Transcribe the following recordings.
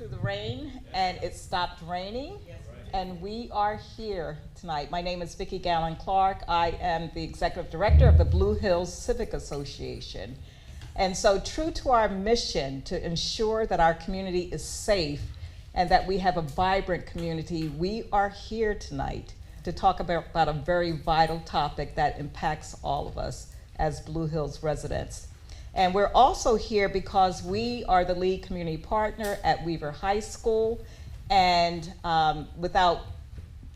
through the rain, and it stopped raining, and we are here tonight. My name is Vicki Gallen-Clark. I am the Executive Director of the Blue Hills Civic Association. And so true to our mission to ensure that our community is safe and that we have a vibrant community, we are here tonight to talk about a very vital topic that impacts all of us as Blue Hills residents. And we're also here because we are the lead community partner at Weaver High School. And without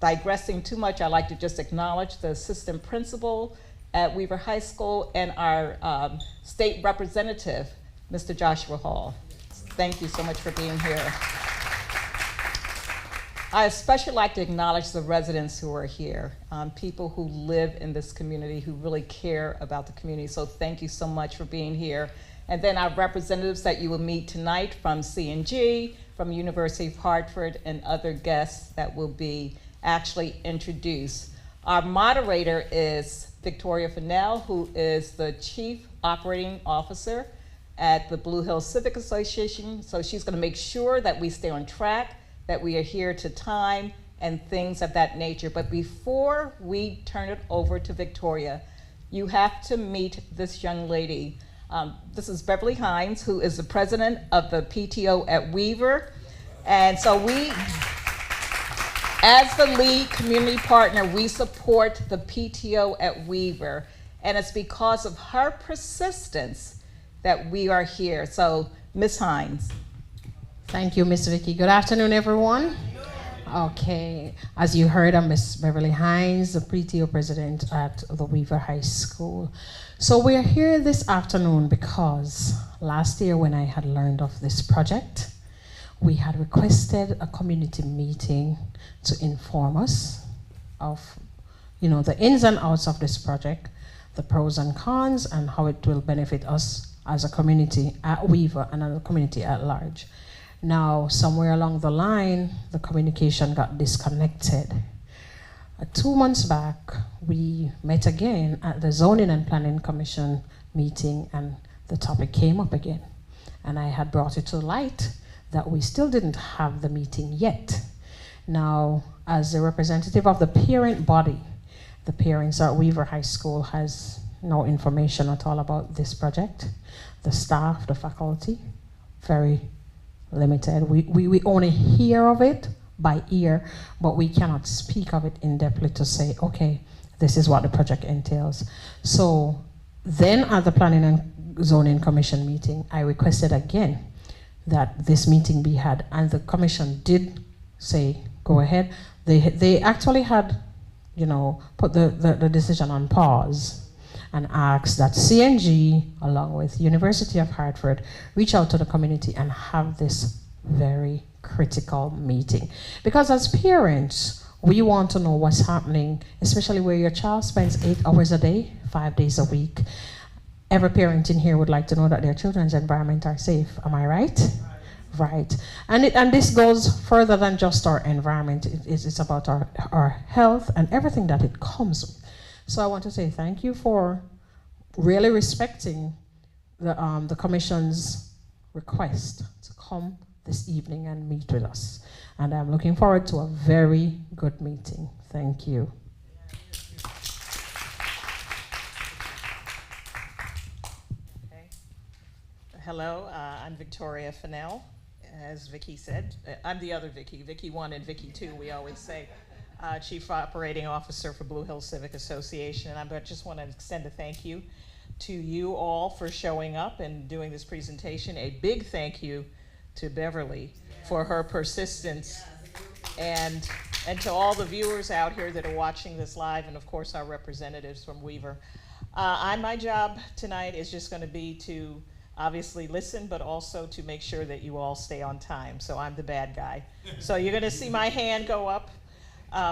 digressing too much, I'd like to just acknowledge the assistant principal at Weaver High School and our state representative, Mr. Joshua Hall. Thank you so much for being here. I especially like to acknowledge the residents who are here, people who live in this community, who really care about the community. So thank you so much for being here. And then our representatives that you will meet tonight from C&G, from University of Hartford, and other guests that will be actually introduced. Our moderator is Victoria Fennell, who is the Chief Operating Officer at the Blue Hills Civic Association. So she's gonna make sure that we stay on track, that we adhere to time and things of that nature. But before we turn it over to Victoria, you have to meet this young lady. This is Beverly Hines, who is the president of the PTO at Weaver. And so we, as the lead community partner, we support the PTO at Weaver. And it's because of her persistence that we are here. So, Ms. Hines. Thank you, Ms. Vicki. Good afternoon, everyone. Okay, as you heard, I'm Ms. Beverly Hines, the PTO president at the Weaver High School. So we're here this afternoon because last year when I had learned of this project, we had requested a community meeting to inform us of, the ins and outs of this project, the pros and cons, and how it will benefit us as a community at Weaver and as a community at large. Now, somewhere along the line, the communication got disconnected. 2 months back, we met again at the Zoning and Planning Commission meeting, and the topic came up again. And I had brought it to light that we still didn't have the meeting yet. Now, as a representative of the parent body, the parents at Weaver High School has no information at all about this project. The staff, the faculty, very limited. We only hear of it by ear, but we cannot speak of it in depth to say, okay, this is what the project entails. So then at the Planning and Zoning Commission meeting, I requested again that this meeting be had, and the commission did say, go ahead. They actually had, put the decision on pause and asked that CNG, along with University of Hartford, reach out to the community and have this very critical meeting. Because as parents, we want to know what's happening, especially where your child spends 8 hours a day, 5 days a week. Every parent in here would like to know that their children's environment are safe. Am I right? Right. And this goes further than just our environment. It's about our health and everything that it comes with. So I want to say thank you for really respecting the Commission's request to come this evening and meet with us. And I'm looking forward to a very good meeting. Thank you. Okay. Hello, I'm Victoria Fennell. As Vicki said, I'm the other Vicki, Vicki 1 and Vicki 2, we always say. Chief Operating Officer for Blue Hills Civic Association, and I just want to extend a thank you to you all for showing up and doing this presentation. A big thank you to Beverly for her persistence, and to all the viewers out here that are watching this live, and of course our representatives from Weaver. My job tonight is just going to be to obviously listen, but also to make sure that you all stay on time. So I'm the bad guy. So you're going to see my hand go up.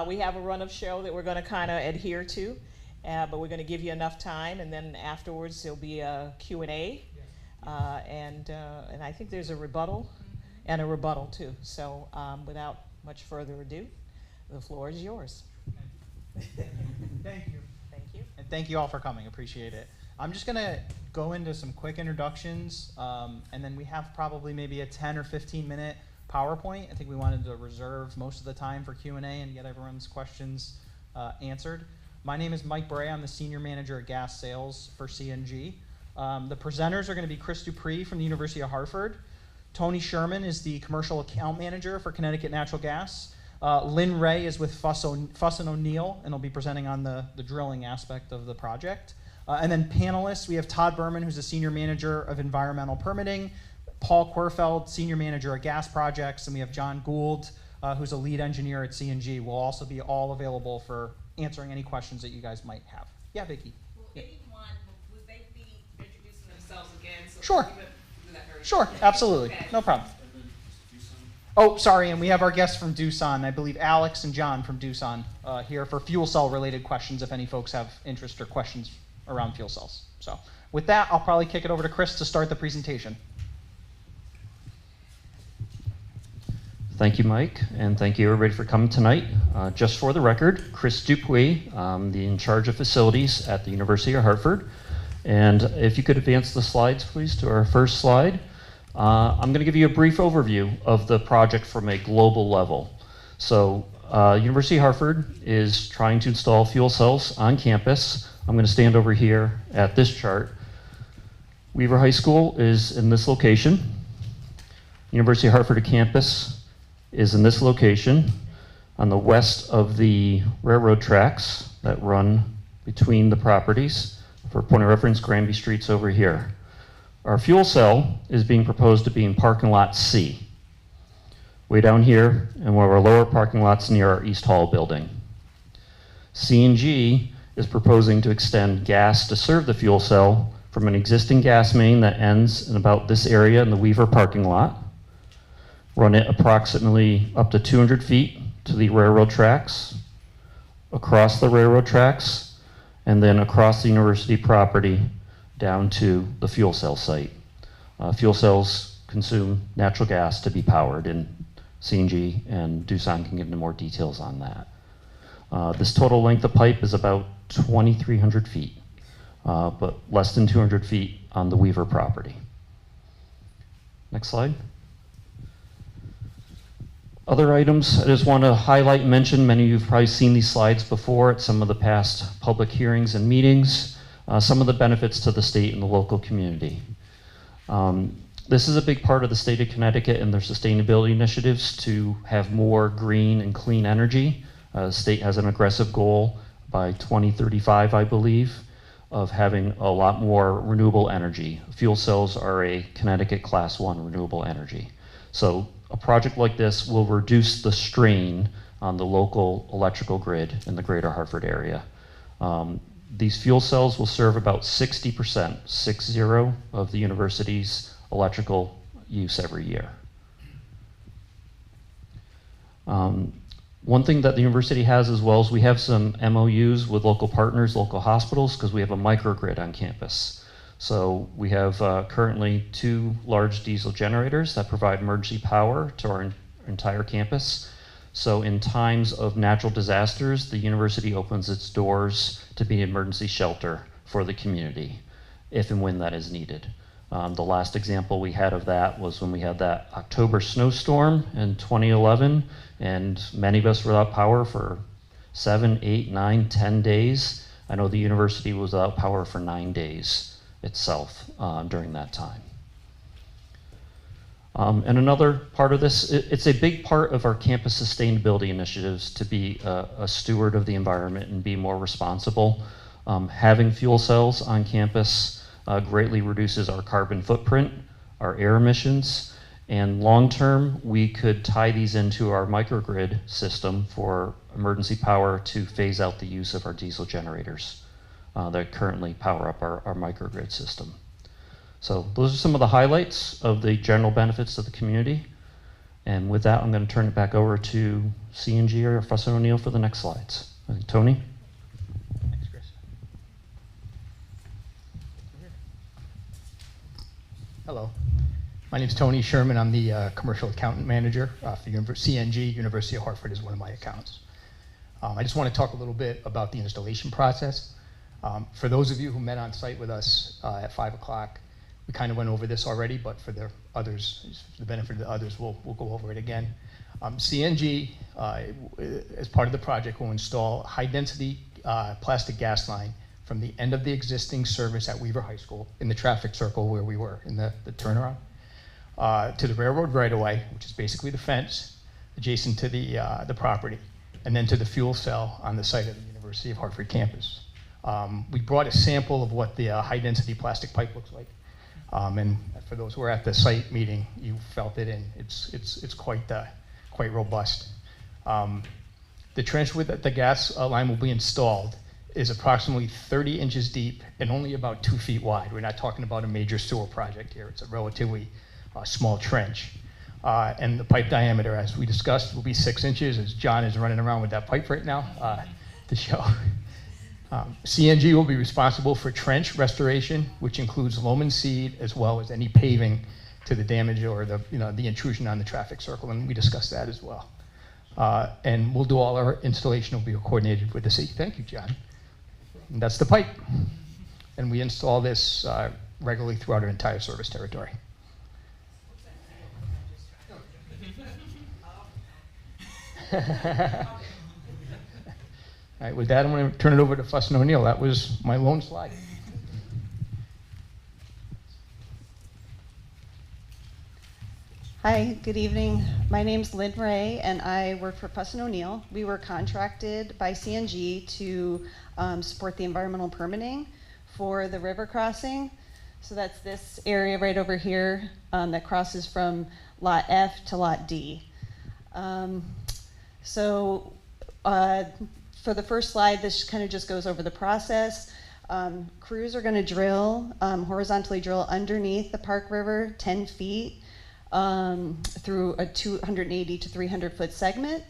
We have a run of show that we're going to kind of adhere to, but we're going to give you enough time, and then afterwards there'll be a Q&A, and I think there's a rebuttal and a rebuttal too. So without much further ado, the floor is yours. Thank you. Thank you. And thank you all for coming. Appreciate it. I'm just going to go into some quick introductions, and then we have probably maybe a 10 or 15 minute PowerPoint. I think we wanted to reserve most of the time for Q&A and get everyone's questions answered. My name is Mike Bray. I'm the Senior Manager of Gas Sales for CNG. The presenters are going to be Chris Dupree from the University of Hartford. Tony Sherman is the Commercial Account Manager for Connecticut Natural Gas. Lynn Ray is with Fuss and O'Neill, and will be presenting on the drilling aspect of the project. And then panelists, we have Todd Berman, who's the Senior Manager of Environmental Permitting, Paul Querfeld, Senior Manager of Gas Projects, and we have John Gould, who's a lead engineer at CNG. Will also be all available for answering any questions that you guys might have. Yeah, Vicki. Will anyone, would they be introducing themselves again? So Sure. we would do that very Sure, quickly. absolutely, Okay. no problem. Oh, sorry, and we have our guests from Doosan, I believe Alex and John from Doosan here for fuel cell related questions if any folks have interest or questions around fuel cells. So with that, I'll probably kick it over to Chris to start the presentation. Thank you, Mike, and thank you everybody for coming tonight. Just for the record, Chris Dupuis, in charge of facilities at the University of Hartford. And if you could advance the slides, please, to our first slide. I'm going to give you a brief overview of the project from a global level. So, University of Hartford is trying to install fuel cells on campus. I'm going to stand over here at this chart. Weaver High School is in this location. University of Hartford campus is in this location on the west of the railroad tracks that run between the properties. For point of reference, Granby Street's over here. Our fuel cell is being proposed to be in parking lot C, way down here, and one of our lower parking lots near our East Hall building. CNG is proposing to extend gas to serve the fuel cell from an existing gas main that ends in about this area in the Weaver parking lot, run it approximately up to 200 feet to the railroad tracks, across the railroad tracks, and then across the university property down to the fuel cell site. Fuel cells consume natural gas to be powered, and CNG and Doosan can get into more details on that. This total length of pipe is about 2,300 feet, but less than 200 feet on the Weaver property. Next slide. Other items I just want to highlight and mention, many of you have probably seen these slides before at some of the past public hearings and meetings. Some of the benefits to the state and the local community. This is a big part of the state of Connecticut and their sustainability initiatives to have more green and clean energy. The state has an aggressive goal by 2035, I believe, of having a lot more renewable energy. Fuel cells are a Connecticut Class 1 renewable energy. So a project like this will reduce the strain on the local electrical grid in the greater Hartford area. These fuel cells will serve about 60%, 60, of the university's electrical use every year. One thing that the university has as well is we have some MOUs with local partners, local hospitals, because we have a microgrid on campus. So we have currently 2 large diesel generators that provide emergency power to our entire campus. So in times of natural disasters, the university opens its doors to be an emergency shelter for the community, if and when that is needed. The last example we had of that was when we had that October snowstorm in 2011, and many of us were without power for 7, 8, 9, 10 days. I know the university was without power for 9 days itself during that time. And another part of this, it's a big part of our campus sustainability initiatives to be a steward of the environment and be more responsible. Having fuel cells on campus greatly reduces our carbon footprint, our air emissions, and long term, we could tie these into our microgrid system for emergency power to phase out the use of our diesel generators that currently power up our microgrid system. So those are some of the highlights of the general benefits to the community. And with that, I'm going to turn it back over to CNG or Fuss and O'Neill for the next slides. Tony? Thanks, Chris. Hello, my name is Tony Sherman. I'm the commercial accountant manager for CNG. University of Hartford is one of my accounts. I just want to talk a little bit about the installation process. For those of you who met on site with us at 5 o'clock, We kind of went over this already, but for the others, for the benefit of the others, we'll go over it again. CNG, as part of the project, will install high-density plastic gas line from the end of the existing service at Weaver High School in the traffic circle where we were in the turnaround to the railroad right-of-way, which is basically the fence adjacent to the property, and then to the fuel cell on the site of the University of Hartford campus. We brought a sample of what the high-density plastic pipe looks like, and for those who were at the site meeting, you felt it, and it's quite robust. The trench where the gas line will be installed is approximately 30 inches deep and only about 2 feet wide. We're not talking about a major sewer project here. It's a relatively small trench. And the pipe diameter, as we discussed, will be 6 inches, as John is running around with that pipe right now to show. CNG will be responsible for trench restoration, which includes loam and seed, as well as any paving to the damage or the intrusion on the traffic circle, and we discussed that as well. And we'll do all our installation will be coordinated with the city. Thank you, John. And that's the pipe. And we install this regularly throughout our entire service territory. All right, with that, I'm going to turn it over to Fuss and O'Neill. That was my lone slide. Hi, good evening. My name's Lynn Ray, and I work for Fuss and O'Neill. We were contracted by CNG to support the environmental permitting for the river crossing. So that's this area right over here that crosses from Lot F to Lot D. For the first slide, this kind of just goes over the process. Crews are going to drill, horizontally drill underneath the Park River 10 feet through a 280 to 300 foot segment.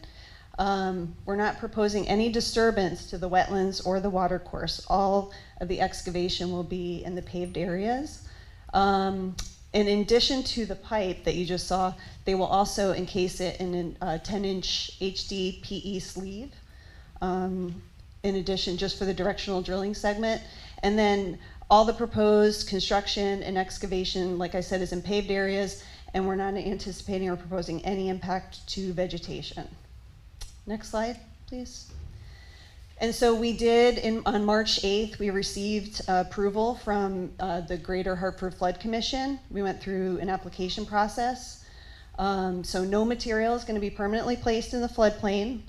We're not proposing any disturbance to the wetlands or the water course. All of the excavation will be in the paved areas. And in addition to the pipe that you just saw, they will also encase it in a 10-inch HD PE sleeve. In addition, just for the directional drilling segment. And then all the proposed construction and excavation, like I said, is in paved areas, and we're not anticipating or proposing any impact to vegetation. Next slide, please. And so we did, on March 8th, we received approval from the Greater Hartford Flood Commission. We went through an application process. So no material is going to be permanently placed in the floodplain.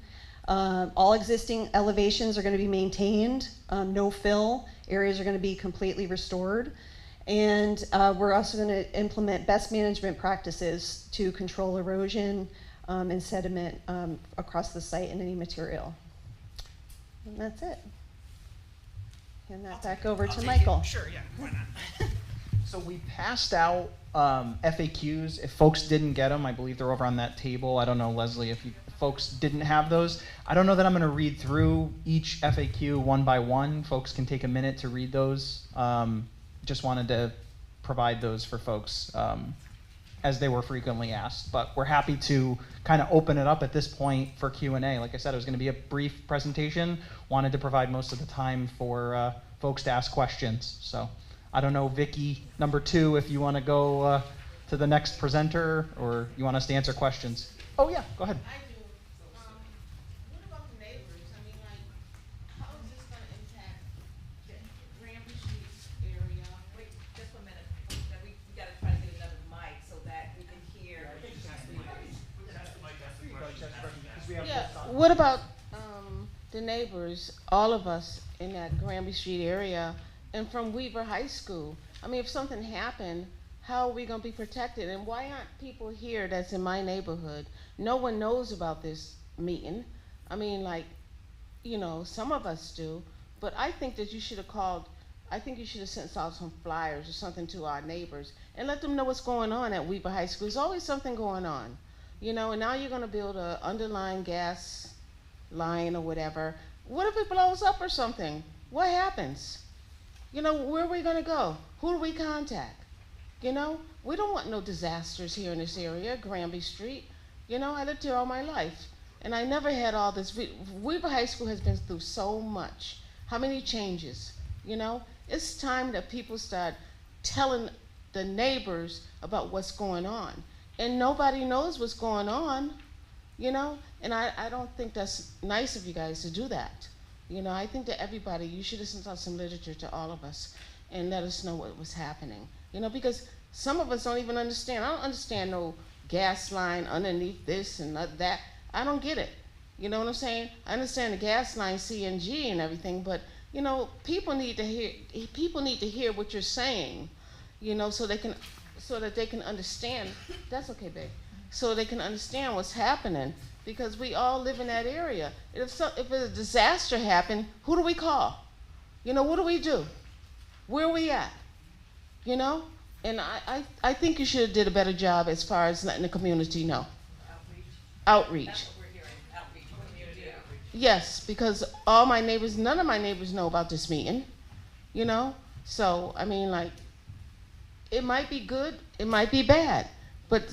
All existing elevations are going to be maintained. No fill. Areas are going to be completely restored. And we're also going to implement best management practices to control erosion and sediment across the site and any material. And that's it. Hand that back over to Michael. Sure, yeah, why not? So we passed out FAQs. If folks didn't get them, I believe they're over on that table. I don't know, Leslie, if you folks didn't have those. I don't know that I'm going to read through each FAQ one by one. Folks can take a minute to read those. Just wanted to provide those for folks as they were frequently asked. But we're happy to kind of open it up at this point for Q&A. Like I said, it was going to be a brief presentation. Wanted to provide most of the time for folks to ask questions. So I don't know, Vicky, number 2, if you want to go to the next presenter or you want us to answer questions. Oh yeah, go ahead. I do. What about the neighbors? I mean, like, how is this going to impact the Granby Street area? Wait, just 1 minute. We gotta try to get another mic so that we can hear. Yeah. What about the neighbors, all of us in that Granby Street area, and from Weaver High School? I mean, if something happened, how are we going to be protected? And why aren't people here that's in my neighborhood? No one knows about this meeting. I mean, like, you know, some of us do, but I think that you should have called, I think you should have sent out some flyers or something to our neighbors and let them know what's going on at Weaver High School. There's always something going on, you know, and now you're going to build a underlying gas line or whatever. What if it blows up or something? What happens? You know, where are we going to go? Who do we contact? You know, we don't want no disasters here in this area, Granby Street. You know, I lived here all my life, and I never had all this. Weaver High School has been through so much. How many changes? You know, it's time that people start telling the neighbors about what's going on. And nobody knows what's going on, you know? And I don't think that's nice of you guys to do that. You know, I think that everybody, you should have sent out some literature to all of us and let us know what was happening. You know, because some of us don't even understand. I don't understand no gas line underneath this and that. I don't get it. You know what I'm saying? I understand the gas line, CNG and everything, but you know, people need to hear what you're saying, you know, so that they can understand. That's okay, babe. So they can understand what's happening, because we all live in that area. If a disaster happened, who do we call? You know, what do we do? Where are we at? You know? And I think you should have did a better job as far as letting the community know. Outreach. That's what we're hearing, outreach, community outreach. Yes, because all my neighbors, none of my neighbors know about this meeting, you know? So, I mean, like, it might be good, it might be bad, but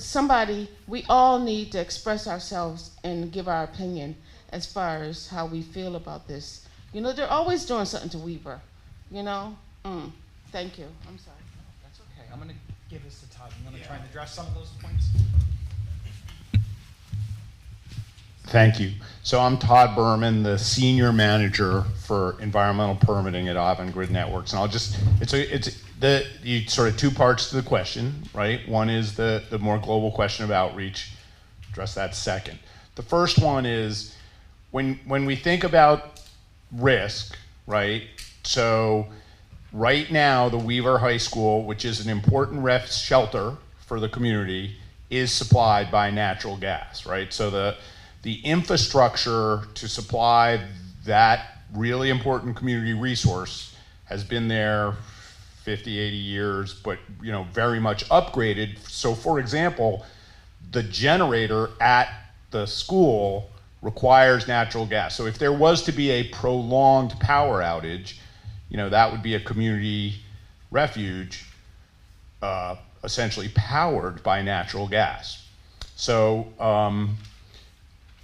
we all need to express ourselves and give our opinion as far as how we feel about this. You know, they're always doing something to Weaver, you know? Thank you, I'm sorry. That's okay. I'm going to give this to Todd. I'm going to try and address some of those points. Thank you. So I'm Todd Berman, the Senior Manager for Environmental Permitting at Avangrid Networks. And it's sort of two parts to the question, right? One is the more global question of outreach. Address that second. The first one is when we think about risk, right? So right now, the Weaver High School, which is an important ref shelter for the community, is supplied by natural gas, right? So the infrastructure to supply that really important community resource has been there 50, 80 years, but you know, very much upgraded. So for example, the generator at the school requires natural gas. So if there was to be a prolonged power outage, you know, that would be a community refuge essentially powered by natural gas. So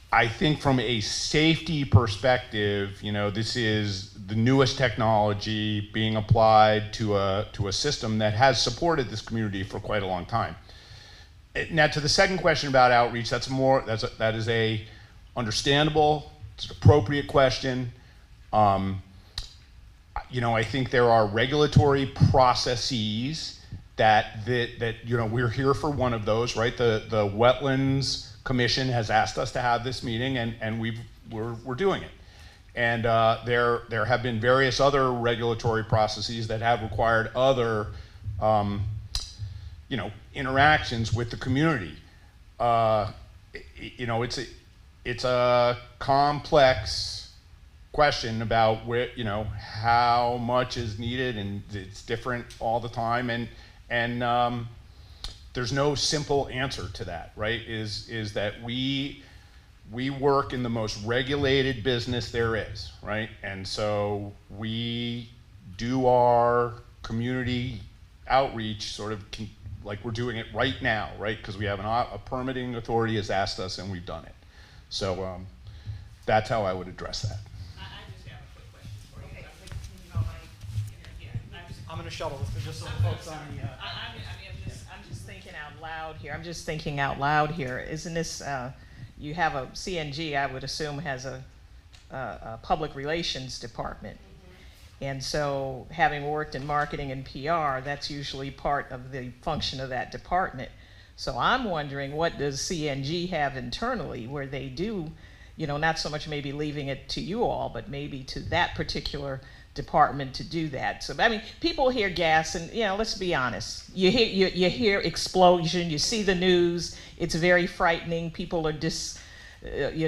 I think from a safety perspective, you know, this is the newest technology being applied to a system that has supported this community for quite a long time. Now, to the second question about outreach, that is a understandable, it's an appropriate question. You know, I think there are regulatory processes that you know, we're here for one of those, right? The Wetlands Commission has asked us to have this meeting, and we're doing it. And there have been various other regulatory processes that have required other you know, interactions with the community. You know, it's a complex question about where, you know, how much is needed, and it's different all the time, and there's no simple answer to that, right? Is that we work in the most regulated business there is, right? And so we do our community outreach sort of like we're doing it right now, right? Because we have a permitting authority has asked us, and we've done it. So that's how I would address that. I just have a quick question for you. I'm going to shuttle this to just so the folks on the... I'm just thinking out loud here. I'm just thinking out loud here. Isn't this, you have a CNG, I would assume, has a public relations department. And so having worked in marketing and PR, that's usually part of the function of that department. So I'm wondering, what does CNG have internally where they do, you know, not so much maybe leaving it to you all, but maybe to that particular department to do that. So, I mean, people hear gas and, you know, let's be honest. You hear explosion, you see the news, it's very frightening. People are you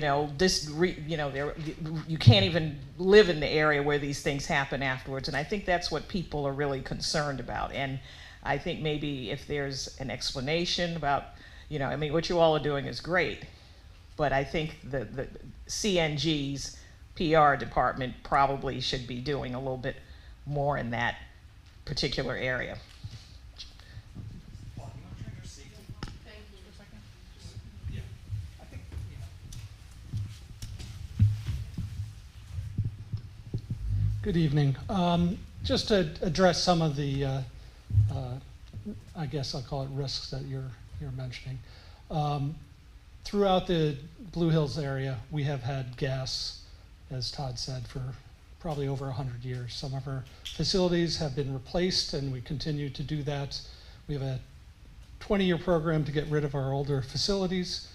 can't even live in the area where these things happen afterwards. And I think that's what people are really concerned about. And I think maybe if there's an explanation about, you know, I mean, what you all are doing is great, but I think the CNG's PR department probably should be doing a little bit more in that particular area. Good evening. Just to address some of the I guess I'll call it risks that you're mentioning. Throughout the Blue Hills area, we have had gas, as Todd said, for probably over 100 years. Some of our facilities have been replaced, and we continue to do that. We have a 20-year program to get rid of our older facilities.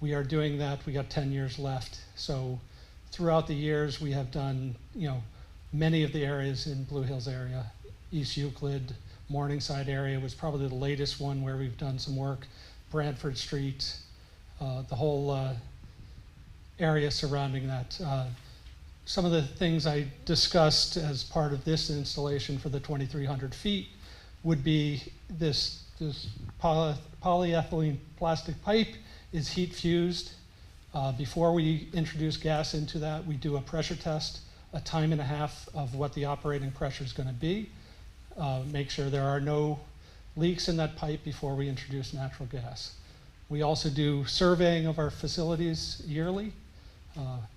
We are doing that. We got 10 years left. So throughout the years, we have done, many of the areas in Blue Hills area. East Euclid, Morningside area was probably the latest one where we've done some work. Brantford Street, the whole area surrounding that. Some of the things I discussed as part of this installation for the 2,300 feet would be this polyethylene plastic pipe is heat fused. Before we introduce gas into that, we do a pressure test, a time and a half of what the operating pressure is going to be. Make sure there are no leaks in that pipe before we introduce natural gas. We also do surveying of our facilities yearly.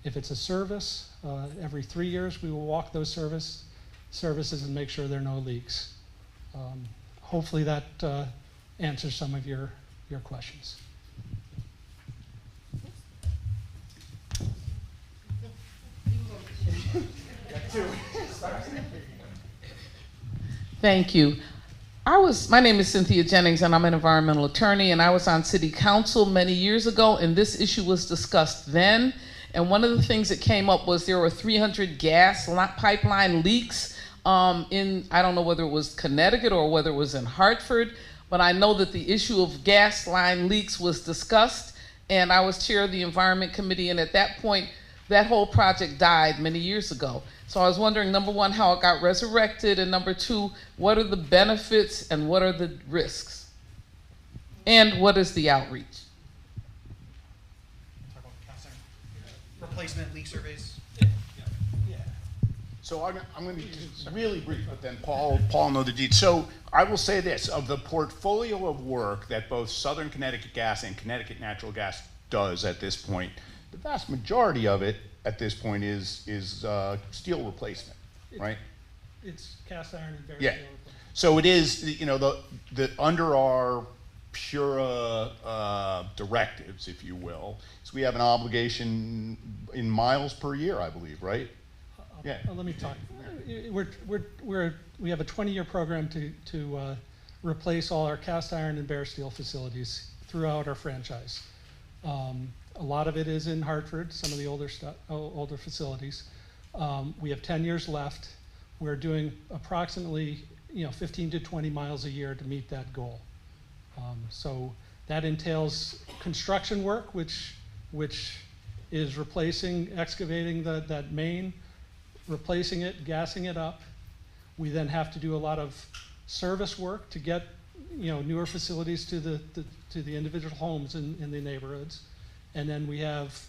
If it's a service, every 3 years we will walk those services and make sure there are no leaks. Hopefully that answers some of your questions. Thank you. My name is Cynthia Jennings, and I'm an environmental attorney, and I was on city council many years ago, and this issue was discussed then. And one of the things that came up was there were 300 gas pipeline leaks in, I don't know whether it was Connecticut or whether it was in Hartford, but I know that the issue of gas line leaks was discussed, and I was chair of the Environment Committee, and at that point, that whole project died many years ago. So I was wondering, number one, how it got resurrected, and number two, what are the benefits and what are the risks? And what is the outreach? Talk about casting, replacement, leak surveys. So I'm going to be just really brief, but then Paul know the details. So I will say this, of the portfolio of work that both Southern Connecticut Gas and Connecticut Natural Gas does at this point, the vast majority of it at this point is steel replacement, right? It's cast iron and bare Yeah. steel replacement. So it is, the under our PURA directives, if you will, so we have an obligation in miles per year, I believe, right? Yeah. Let me talk. We have a 20-year program to replace all our cast iron and bare steel facilities throughout our franchise. A lot of it is in Hartford, some of the older facilities. We have 10 years left. We're doing approximately 15 to 20 miles a year to meet that goal. So that entails construction work, which is replacing, excavating that main, replacing it, gassing it up. We then have to do a lot of service work to get newer facilities to the individual homes in the neighborhoods. And then we have,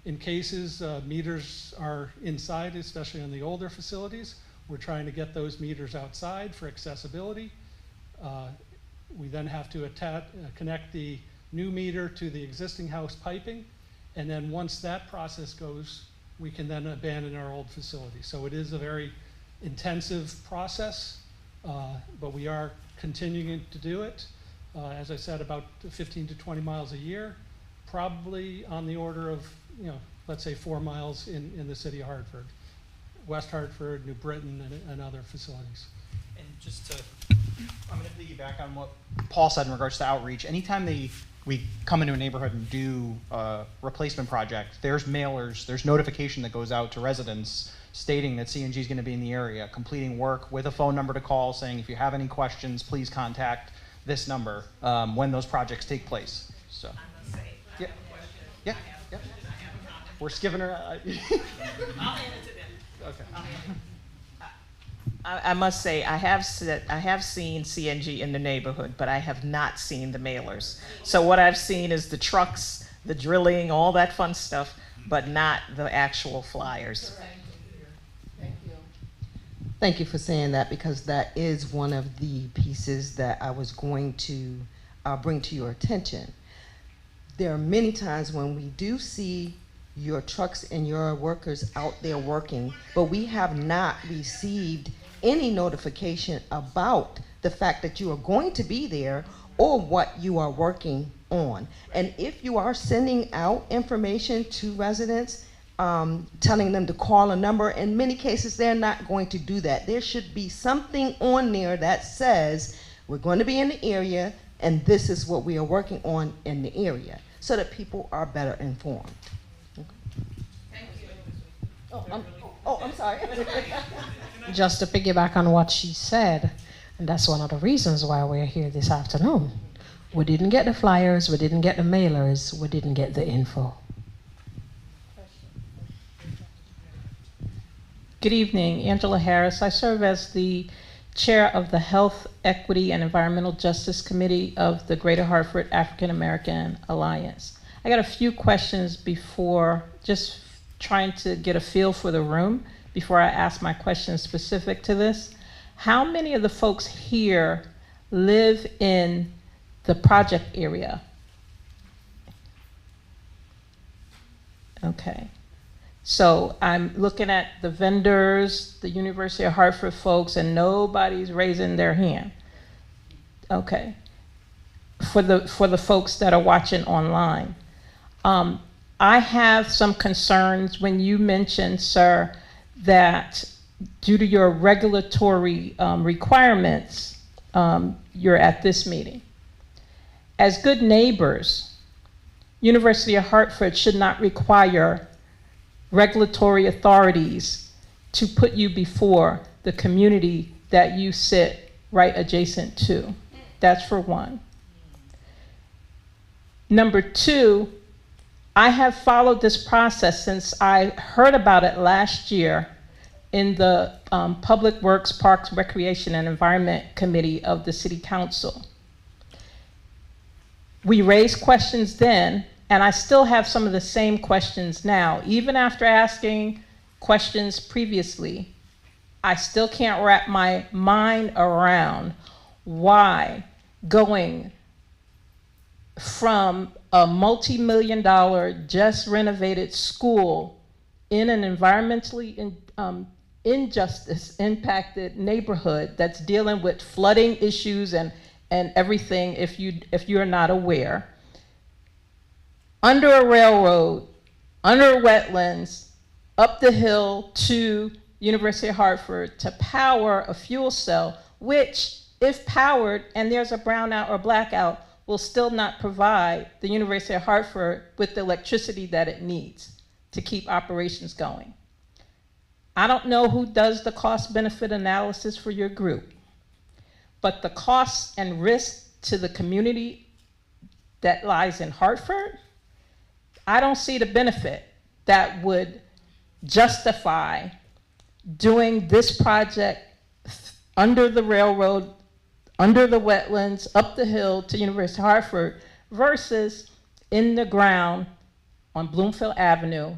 in cases, meters are inside, especially on the older facilities. We're trying to get those meters outside for accessibility. We then have to connect the new meter to the existing house piping. And then once that process goes, we can then abandon our old facility. So it is a very intensive process, but we are continuing to do it. As I said, about 15 to 20 miles a year, probably on the order of, let's say 4 miles in the city of Hartford, West Hartford, New Britain, and other facilities. And I'm going to piggyback on what Paul said in regards to outreach. Anytime we come into a neighborhood and do a replacement project, there's mailers, there's notification that goes out to residents stating that CNG is going to be in the area, completing work with a phone number to call, saying if you have any questions, please contact this number when those projects take place. So. Yeah. Yeah. Yeah. We're skipping her. I'll hand it to them. Okay. I must say, I have seen CNG in the neighborhood, but I have not seen the mailers. So what I've seen is the trucks, the drilling, all that fun stuff, but not the actual flyers. Thank you. Thank you for saying that, because that is one of the pieces that I was going to bring to your attention. There are many times when we do see your trucks and your workers out there working, but we have not received any notification about the fact that you are going to be there or what you are working on. And if you are sending out information to residents, telling them to call a number, in many cases they're not going to do that. There should be something on there that says we're going to be in the area and this is what we are working on in the area, so that people are better informed. Thank you. I'm sorry. Just to piggyback on what she said, and that's one of the reasons why we're here this afternoon. We didn't get the flyers, we didn't get the mailers, we didn't get the info. Good evening, Angela Harris. I serve as the chair of the Health, Equity, and Environmental Justice Committee of the Greater Hartford African American Alliance. I got a few questions before, just trying to get a feel for the room before I ask my questions specific to this. How many of the folks here live in the project area? Okay. So I'm looking at the vendors, the University of Hartford folks, and nobody's raising their hand. Okay. For the folks that are watching online. I have some concerns when you mentioned, sir, that due to your regulatory requirements, you're at this meeting. As good neighbors, University of Hartford should not require regulatory authorities to put you before the community that you sit right adjacent to. That's for one. Number two, I have followed this process since I heard about it last year in the Public Works, Parks, Recreation, and Environment Committee of the City Council. We raised questions then, and I still have some of the same questions now. Even after asking questions previously, I still can't wrap my mind around why going from a multi-million-dollar just renovated school in an environmentally injustice impacted neighborhood that's dealing with flooding issues and everything, if you're not aware, under a railroad, under wetlands, up the hill to University of Hartford to power a fuel cell, which, if powered and there's a brownout or blackout, will still not provide the University of Hartford with the electricity that it needs to keep operations going. I don't know who does the cost-benefit analysis for your group, but the costs and risks to the community that lies in Hartford, I don't see the benefit that would justify doing this project under the railroad, under the wetlands, up the hill to University of Hartford versus in the ground on Bloomfield Avenue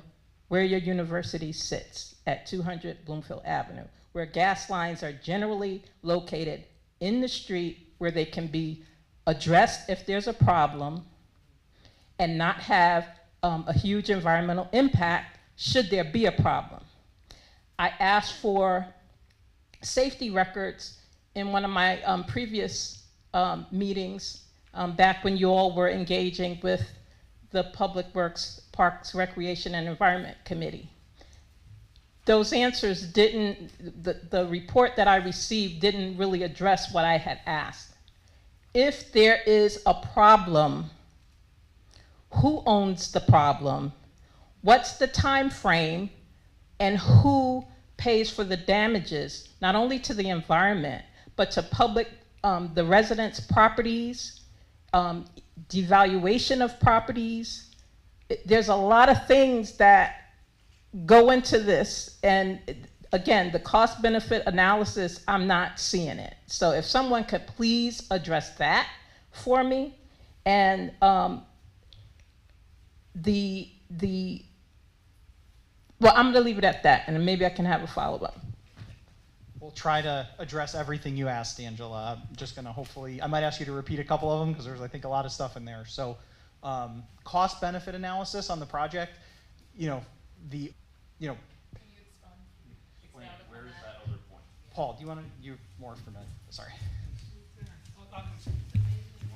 where your university sits at 200 Bloomfield Avenue, where gas lines are generally located in the street where they can be addressed if there's a problem and not have a huge environmental impact should there be a problem. I asked for safety records in one of my previous meetings back when you all were engaging with the Public Works, Parks, Recreation, and Environment Committee. Those answers didn't, the report that I received didn't really address what I had asked. If there is a problem, who owns the problem? What's the time frame? And who pays for the damages, not only to the environment, but to public, the residents' properties, devaluation of properties? There's a lot of things that go into this, and again, the cost-benefit analysis, I'm not seeing it. So if someone could please address that for me, and well, I'm gonna leave it at that, and maybe I can have a follow-up. We'll try to address everything you asked, Angela. I'm just gonna hopefully, I might ask you to repeat a couple of them because there's, I think, a lot of stuff in there. So cost-benefit analysis on the project, Can you explain where is that other point? Paul, do you want to, you're more familiar, sorry.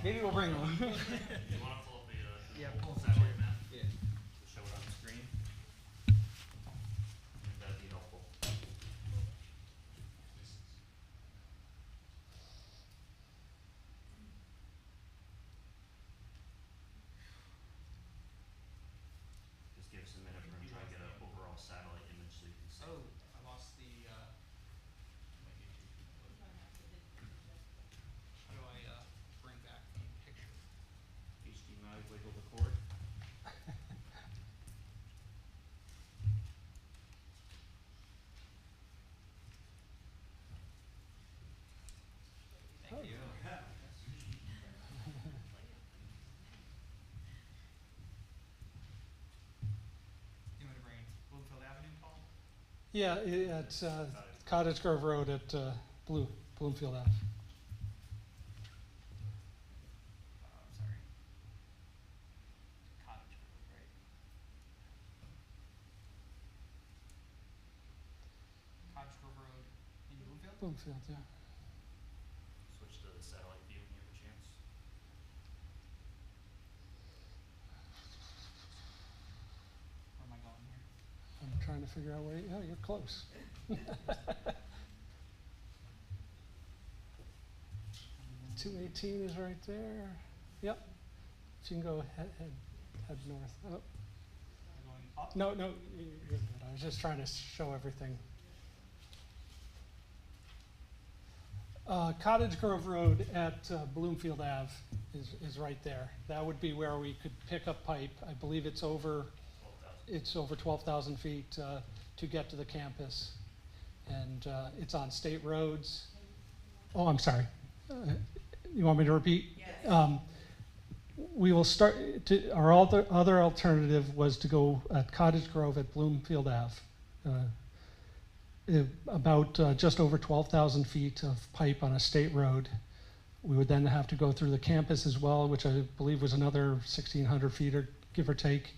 Maybe we'll bring one. You want to pull up the Yeah, pull up the satellite chair. map? Yeah. To show it on the screen? That'd be helpful. Just give us a minute. We're going to try to get an overall satellite image so you can see. Oh, I lost the, how do I, bring back the picture? HDMI, wiggle the cord. Thank you. You want to bring Bloomfield Avenue, Paul? Yeah, it's Cottage Grove Road at Bloomfield Ave. I'm sorry. Cottage Grove, right? Cottage Grove Road in Bloomfield? Bloomfield, yeah. Switch to the satellite view when you have a chance. Where am I going here? I'm trying to figure out where, yeah, you're close. 218 is right there. Yep. So you can go head north. Oh. Am I going up? No, you're good. I was just trying to show everything. Cottage Grove Road at Bloomfield Ave is right there. That would be where we could pick up pipe. I believe it's over 12,000 feet to get to the campus. And it's on state roads. Oh, I'm sorry. You want me to repeat? Yes. We will start, our other alternative was to go at Cottage Grove at Bloomfield Ave. About just over 12,000 feet of pipe on a state road. We would then have to go through the campus as well, which I believe was another 1,600 feet, or give or take.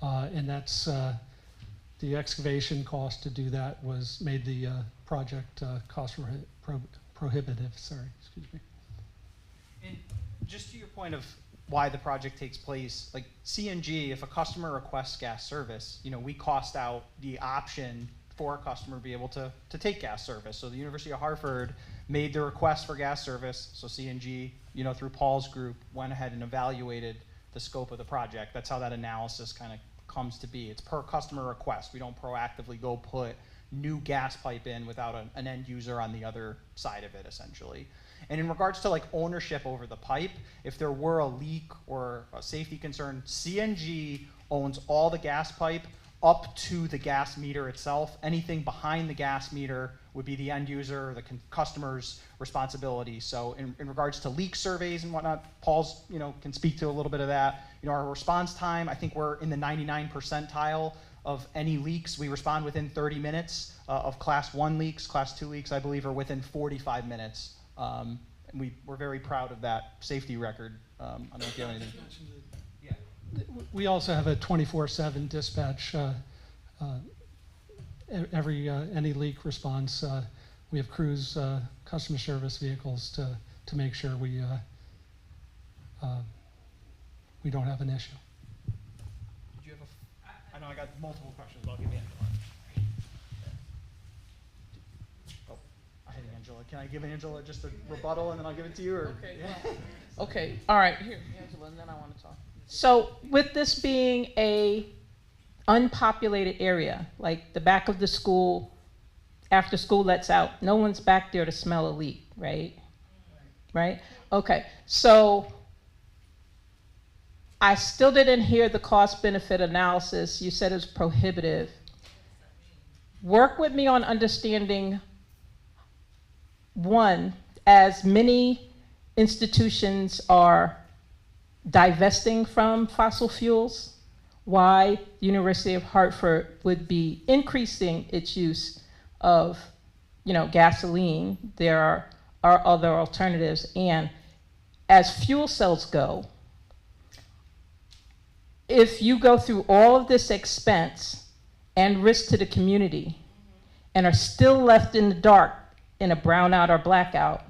And that's the excavation cost to do that made the project cost prohibitive. Sorry, excuse me. And just to your point of why the project takes place, like CNG, if a customer requests gas service, we cost out the option for a customer to be able to take gas service. So the University of Hartford made the request for gas service. So CNG, through Paul's group, went ahead and evaluated the scope of the project. That's how that analysis kind of comes to be. It's per customer request. We don't proactively go put new gas pipe in without an end user on the other side of it, essentially. And in regards to like ownership over the pipe, if there were a leak or a safety concern, CNG owns all the gas pipe up to the gas meter itself. Anything behind the gas meter would be the end user or the customer's responsibility. So in regards to leak surveys and whatnot, Paul's can speak to a little bit of that. Our response time, I think we're in the 99 percentile of any leaks. We respond within 30 minutes of class 1 leaks. Class 2 leaks, I believe, are within 45 minutes. And we're very proud of that safety record. I don't know if you have anything. Yeah. We also have a 24/7 dispatch. Any leak response, we have crews, customer service vehicles to make sure we don't have an issue. Did you have I know I got multiple questions, but I'll give you Oh, I had Angela. Can I give Angela just a rebuttal and then I'll give it to you? Or? Okay. Yeah. Okay. All right. Here, Angela, and then I want to talk. So with this being a unpopulated area, like the back of the school, after school lets out, no one's back there to smell a leak, right? Right? Okay. So I still didn't hear the cost-benefit analysis. You said it was prohibitive. Work with me on understanding, one, as many institutions are divesting from fossil fuels, why the University of Hartford would be increasing its use of, gasoline. There are other alternatives. And as fuel cells go, if you go through all of this expense and risk to the community and are still left in the dark in a brownout or blackout,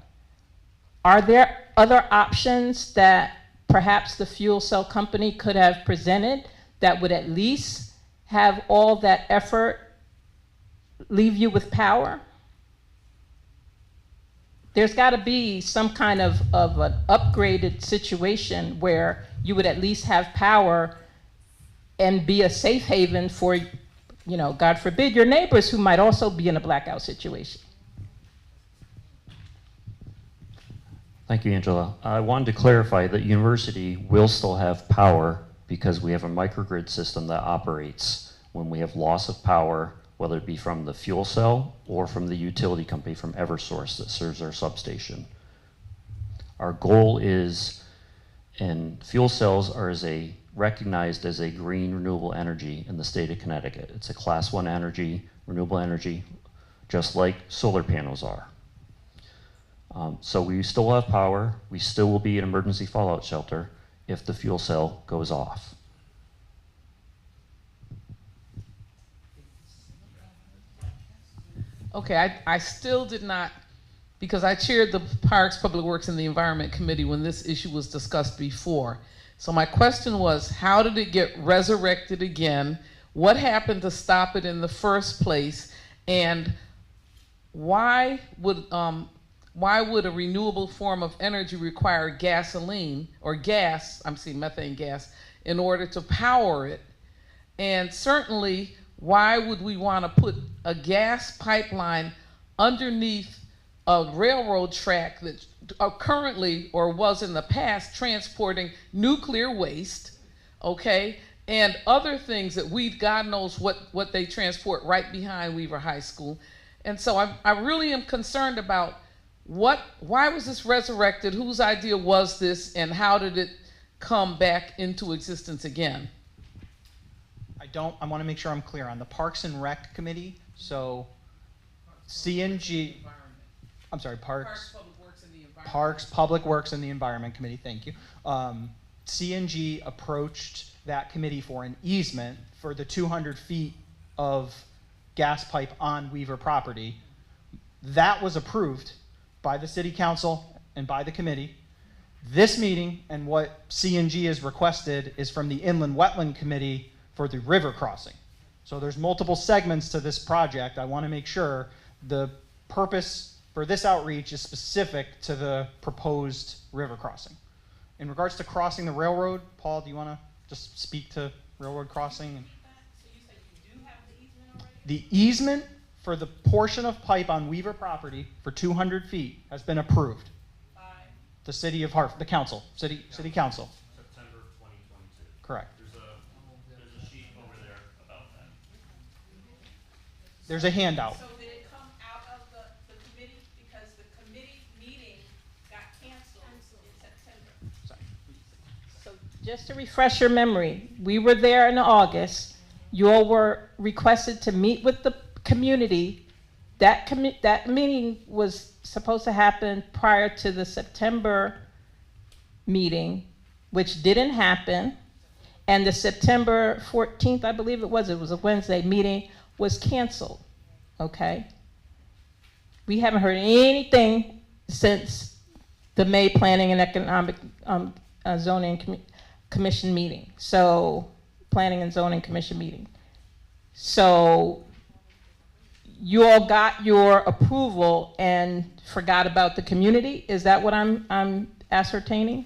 are there other options that perhaps the fuel cell company could have presented that would at least have all that effort leave you with power? There's got to be some kind of an upgraded situation where you would at least have power and be a safe haven for, you know, God forbid, your neighbors who might also be in a blackout situation. Thank you, Angela. I wanted to clarify that university will still have power because we have a microgrid system that operates when we have loss of power, whether it be from the fuel cell or from the utility company from Eversource that serves our substation. Our goal is, and fuel cells are recognized as a green renewable energy in the state of Connecticut. It's a class 1 energy, renewable energy, just like solar panels are. So we still have power. We still will be an emergency fallout shelter if the fuel cell goes off. Okay, I still did not, because I chaired the Parks, Public Works, and the Environment Committee when this issue was discussed before. So my question was, how did it get resurrected again? What happened to stop it in the first place? And why would a renewable form of energy require gasoline or gas, methane gas, in order to power it? And certainly, why would we want to put a gas pipeline underneath a railroad track that currently, or was in the past, transporting nuclear waste, okay, and other things that God knows what they transport right behind Weaver High School? And so I really am concerned about why was this resurrected? Whose idea was this, and how did it come back into existence again? I want to make sure I'm clear on the Parks and Rec Committee. So CNG, I'm sorry, Parks, Public Works and the Environment Committee, thank you. CNG approached that committee for an easement for the 200 feet of gas pipe on Weaver property. That was approved by the City Council and by the committee. This meeting and what CNG has requested is from the Inland Wetland Committee for the river crossing. So there's multiple segments to this project. I want to make sure the purpose for this outreach is specific to the proposed river crossing. In regards to crossing the railroad, Paul, do you want to just speak to railroad crossing? So you said you do have the easement already? The easement for the portion of pipe on Weaver property for 200 feet has been approved. By The City of Hartford, the council, City Council. September 2022. Correct. There's a sheet over there about that. There's a handout. So did it come out of the committee? Because the committee meeting got canceled in September. Sorry. So just to refresh your memory, we were there in August. You all were requested to meet with the community. That meeting was supposed to happen prior to the September meeting, which didn't happen. And the September 14th, I believe it was a Wednesday meeting, was canceled, okay? We haven't heard anything since the May Planning and Economic Zoning Commission meeting. So, Planning and Zoning Commission meeting. So, you all got your approval and forgot about the community? Is that what I'm ascertaining?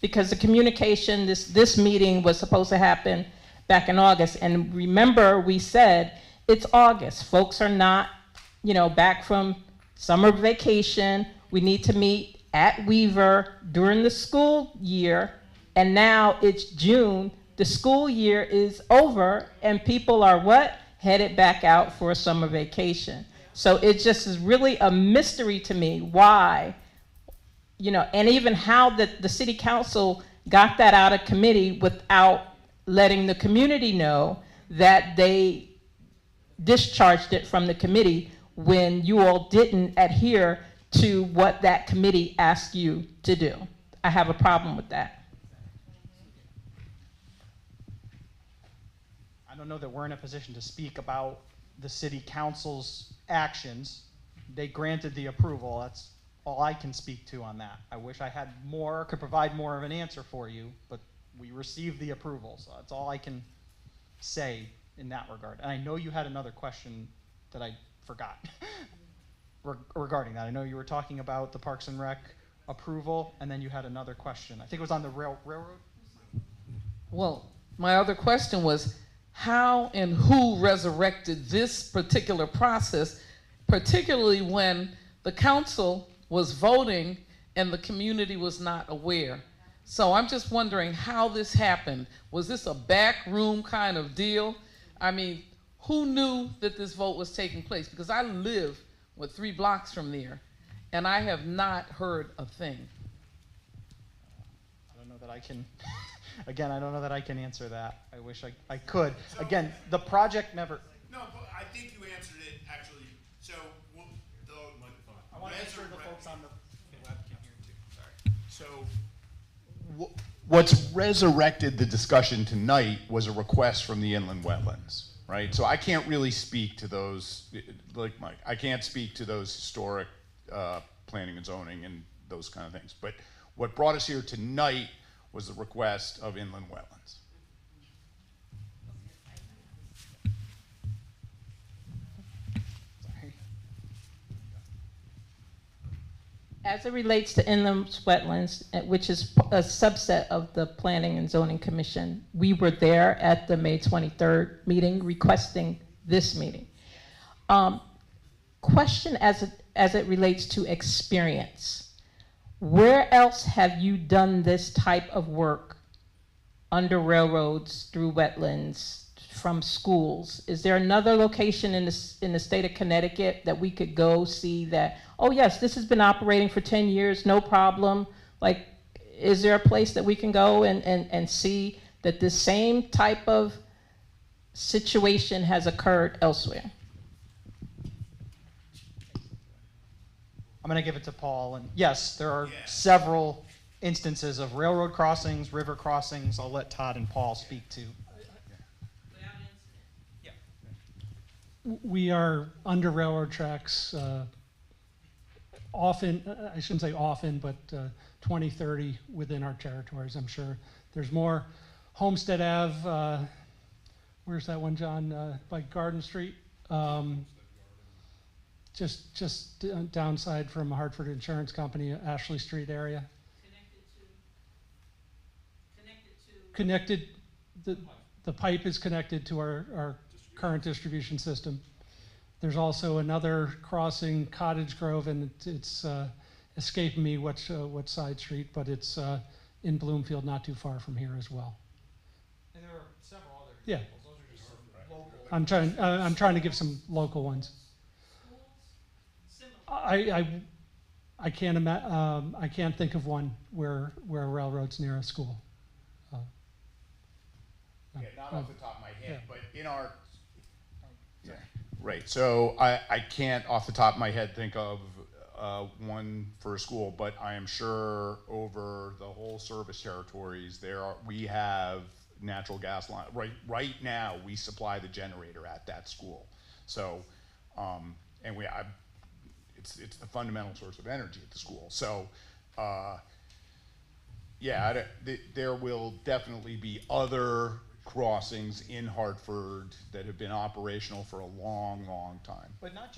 Because the communication, this meeting was supposed to happen back in August. And remember, we said, it's August. Folks are not, back from summer vacation. We need to meet at Weaver during the school year. And now it's June. The school year is over and people are what? Headed back out for a summer vacation. So it just is really a mystery to me why, and even how the city council got that out of committee without letting the community know that they discharged it from the committee when you all didn't adhere to what that committee asked you to do. I have a problem with that. I don't know that we're in a position to speak about the city council's actions. they granted the approval. That's all I can speak to on that. I wish I had more, could provide more of an answer for you, but we received the approval, so that's all I can say in that regard. And I know you had another question that I forgot regarding that. I know you were talking about the Parks and Rec approval, and then you had another question. I think it was on the railroad? Well, my other question was how and who resurrected this particular process, particularly when the council was voting and the community was not aware. So I'm just wondering how this happened. Was this a backroom kind of deal? I mean, who knew that this vote was taking place? Because I live 3 blocks from there, and I have not heard a thing. I don't know that I can, again, I don't know that I can answer that. I wish I could. So, again, the project never. No, but I think you answered it actually. So, I want to make sure the folks on the web can hear too. Sorry. So, what's resurrected the discussion tonight was a request from the inland wetlands, right? So I can't really speak to those, like Mike, I can't speak to those historic planning and zoning and those kind of things. But what brought us here tonight was the request of inland wetlands. As it relates to inland wetlands, which is a subset of the Planning and Zoning Commission, we were there at the May 23rd meeting requesting this meeting. Question as it relates to experience. Where else have you done this type of work under railroads, through wetlands, from schools? Is there another location in the state of Connecticut that we could go see that, oh yes, this has been operating for 10 years, no problem? Like, is there a place that we can go and see that this same type of situation has occurred elsewhere? I'm going to give it to Paul. And yes, there are several instances of railroad crossings, river crossings. I'll let Todd and Paul speak to. We are under railroad tracks often, I shouldn't say often, but 20, 30 within our territories. I'm sure there's more. Homestead Ave, where's that one, John? By Garden Street. Just downside from Hartford Insurance Company, Ashley Street area. The pipe is connected to our current distribution system. There's also another crossing, Cottage Grove, and it's escaping me what side street, but it's in Bloomfield, not too far from here as well. And there are several other examples. Yeah. Those are just local. I'm trying to give some local ones. I can't think of one where a railroad's near a school. Not off the top of my head, but in our right. So I can't off the top of my head think of one for a school, but I am sure over the whole service territories we have natural gas line. Right now we supply the generator at that school. So and it's the fundamental source of energy at the school. So there will definitely be other crossings in Hartford that have been operational for a long, long time. But not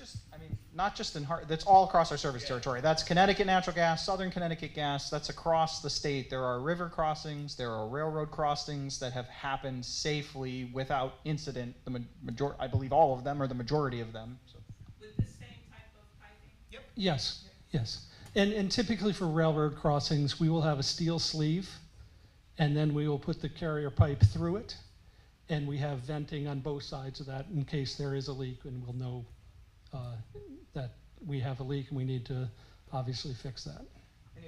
just in Hartford, that's all across our service territory. That's Connecticut Natural Gas, Southern Connecticut Gas, that's across the state. There are river crossings, there are railroad crossings that have happened safely without incident. I believe all of them, or the majority of them. So. With the same type of piping? Yep. Yes. And typically for railroad crossings, we will have a steel sleeve, and then we will put the carrier pipe through it, and we have venting on both sides of that in case there is a leak, and we'll know that we have a leak and we need to obviously fix that. And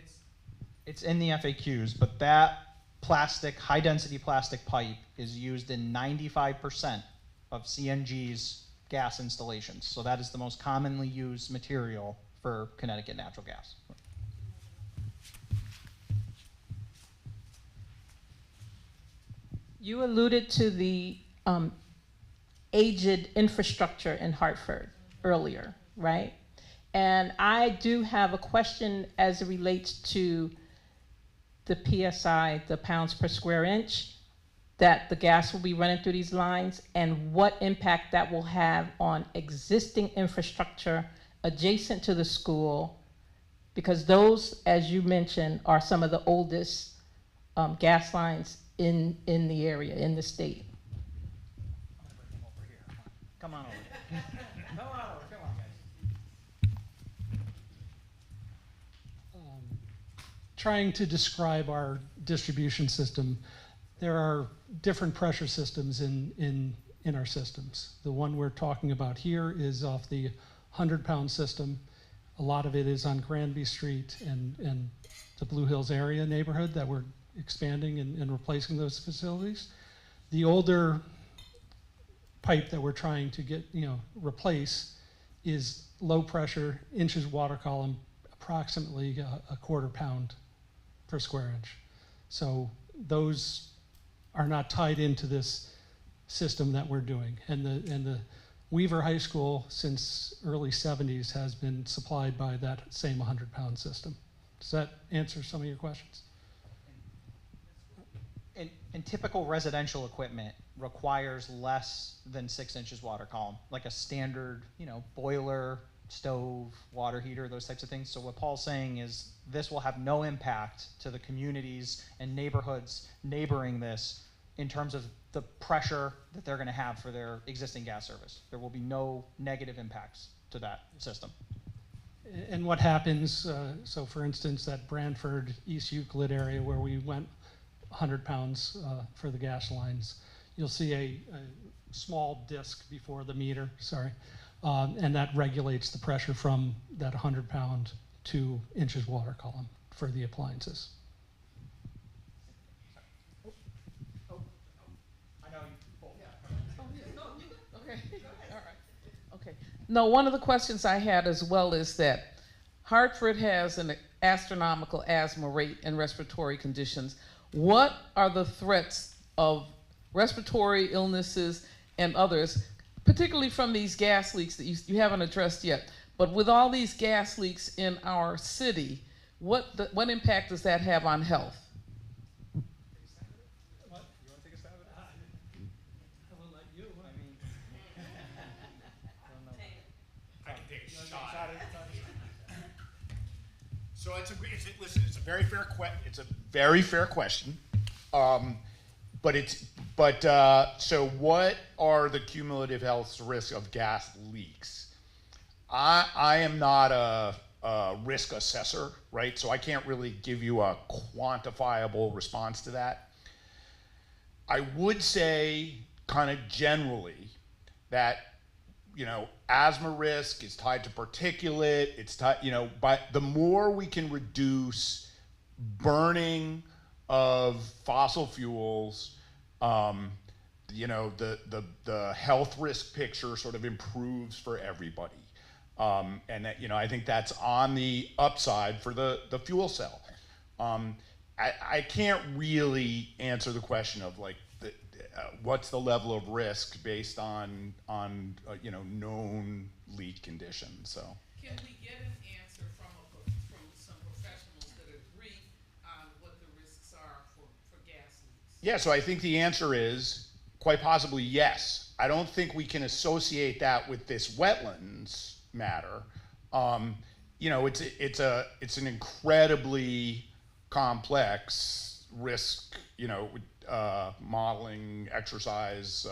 it's in the FAQs, but that high density plastic pipe is used in 95% of CNG's gas installations. So that is the most commonly used material for Connecticut natural gas. You alluded to the aged infrastructure in Hartford earlier, right? And I do have a question as it relates to the PSI, the pounds per square inch, that the gas will be running through these lines, and what impact that will have on existing infrastructure adjacent to the school, because those, as you mentioned, are some of the oldest gas lines in the area, in the state. Come on over. Come on over, come on, guys. Trying to describe our distribution system, there are different pressure systems in our systems. The one we're talking about here is off the 100-pound system. A lot of it is on Granby Street and the Blue Hills area neighborhood that we're expanding and replacing those facilities. The older pipe that we're trying to get, replace is low pressure, inches water column, approximately a quarter pound per square inch. So those are not tied into this system that we're doing. And the Weaver High School, since early 70s, has been supplied by that same 100-pound system. Does that answer some of your questions? And typical residential equipment requires less than 6 inches water column, like a standard, boiler, stove, water heater, those types of things. So what Paul's saying is this will have no impact to the communities and neighborhoods neighboring this in terms of the pressure that they're going to have for their existing gas service. There will be no negative impacts to that system. And what happens, so for instance, that Branford, East Euclid area where we went 100 pounds for the gas lines, you'll see a small disc before the meter, and that regulates the pressure from that 100-pound to inches water column for the appliances. No, one of the questions I had as well is that Hartford has an astronomical asthma rate and respiratory conditions. What are the threats of respiratory illnesses and others, particularly from these gas leaks that you haven't addressed yet? But with all these gas leaks in our city, what impact does that have on health? So it's a very fair question. So what are the cumulative health risks of gas leaks? I am not a risk assessor, right? So I can't really give you a quantifiable response to that. I would say kind of generally that asthma risk is tied to particulate. It's tied, but the more we can reduce burning of fossil fuels, the health risk picture sort of improves for everybody. And that, I think that's on the upside for the fuel cell. I can't really answer the question of what's the level of risk based on known leak conditions. So can we get an answer from some professionals that agree on what the risks are for gas leaks? Yeah, so I think the answer is quite possibly yes. I don't think we can associate that with this wetlands matter. It's an incredibly complex risk, modeling exercise.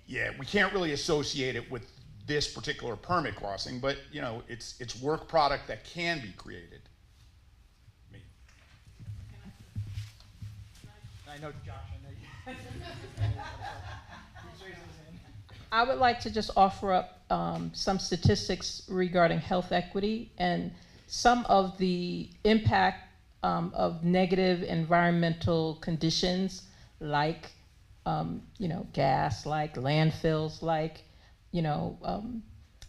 We can't really associate it with this particular permit crossing, but it's work product that can be created. I know Josh, I would like to just offer up some statistics regarding health equity and some of the impact of negative environmental conditions like, gas, like landfills, like,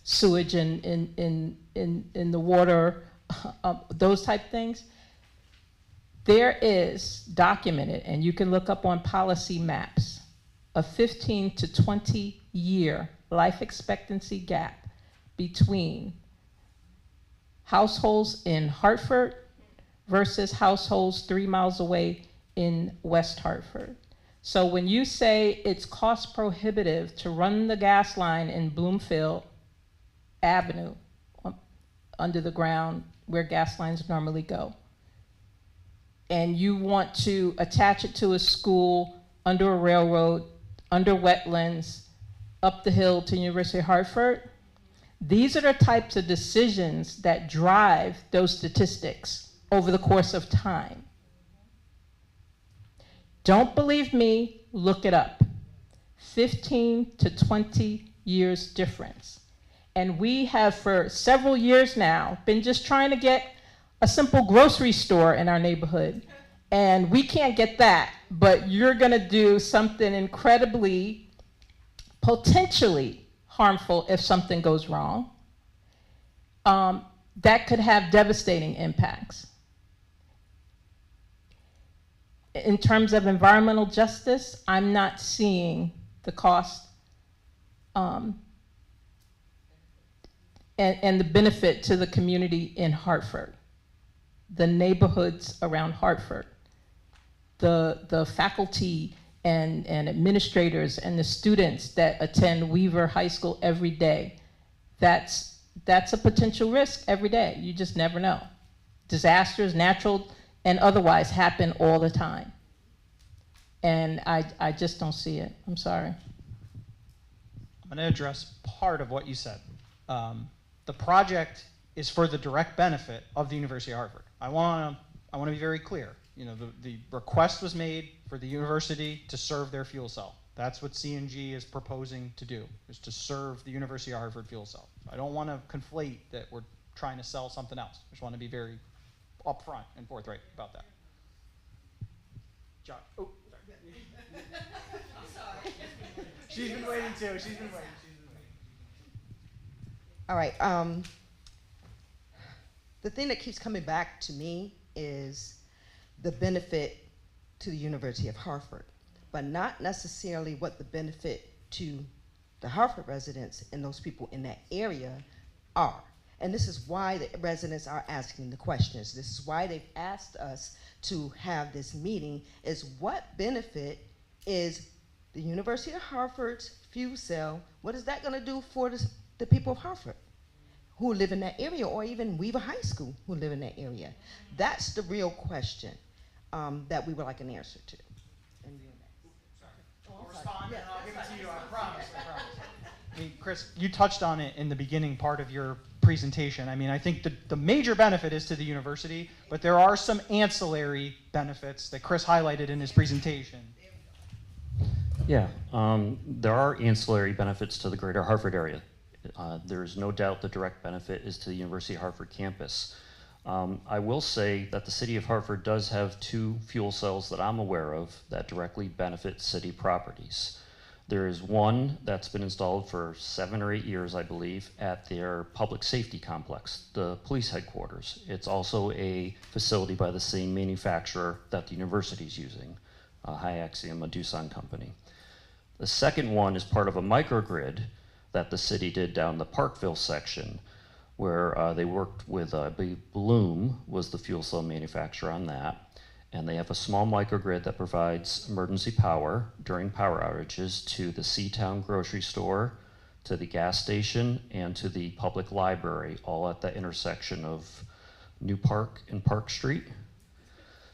sewage in the water, those type things. There is documented, and you can look up on policy maps, a 15 to 20 year life expectancy gap between households in Hartford versus households 3 miles away in West Hartford. So when you say it's cost prohibitive to run the gas line in Bloomfield Avenue under the ground where gas lines normally go, and you want to attach it to a school, under a railroad, under wetlands, up the hill to University of Hartford, these are the types of decisions that drive those statistics over the course of time. Don't believe me, look it up. 15 to 20 years difference. And we have for several years now been just trying to get a simple grocery store in our neighborhood. And we can't get that, but you're gonna do something incredibly, potentially harmful if something goes wrong. That could have devastating impacts. In terms of environmental justice, I'm not seeing the cost and the benefit to the community in Hartford, the neighborhoods around Hartford, the faculty and administrators and the students that attend Weaver High School every day. That's a potential risk every day. You just never know. Disasters, natural and otherwise, happen all the time. And I just don't see it. I'm sorry. I'm going to address part of what you said. The project is for the direct benefit of the University of Hartford. I want to be very clear. You know, the request was made for the university to serve their fuel cell. That's what CNG is proposing to do, is to serve the University of Hartford fuel cell. I don't want to conflate that we're trying to sell something else. I just want to be very upfront and forthright about that. John. Oh, sorry. I'm sorry. She's been waiting too. She's been waiting. All right. The thing that keeps coming back to me is the benefit to the University of Hartford, but not necessarily what the benefit to the Hartford residents and those people in that area are. And this is why the residents are asking the questions. This is why they've asked us to have this meeting, is what benefit is the University of Hartford's fuel cell, what is that gonna do for the people of Hartford who live in that area, or even Weaver High School who live in that area? That's the real question that we would like an answer to. I'll respond and I'll give it to you, I promise. I mean, Chris, you touched on it in the beginning part of your presentation. I mean, I think the major benefit is to the university, but there are some ancillary benefits that Chris highlighted in his presentation. Yeah, there are ancillary benefits to the greater Hartford area. There's no doubt the direct benefit is to the University of Hartford campus. I will say that the city of Hartford does have 2 fuel cells that I'm aware of that directly benefit city properties. There is one that's been installed for 7 or 8 years, I believe, at their public safety complex, the police headquarters. It's also a facility by the same manufacturer that the university is using, Hyaxium, a Doosan company. The second one is part of a microgrid that the city did down the Parkville section, where they worked with, I believe Bloom was the fuel cell manufacturer on that. And they have a small microgrid that provides emergency power during power outages to the C-Town grocery store, to the gas station, and to the public library, all at the intersection of New Park and Park Street.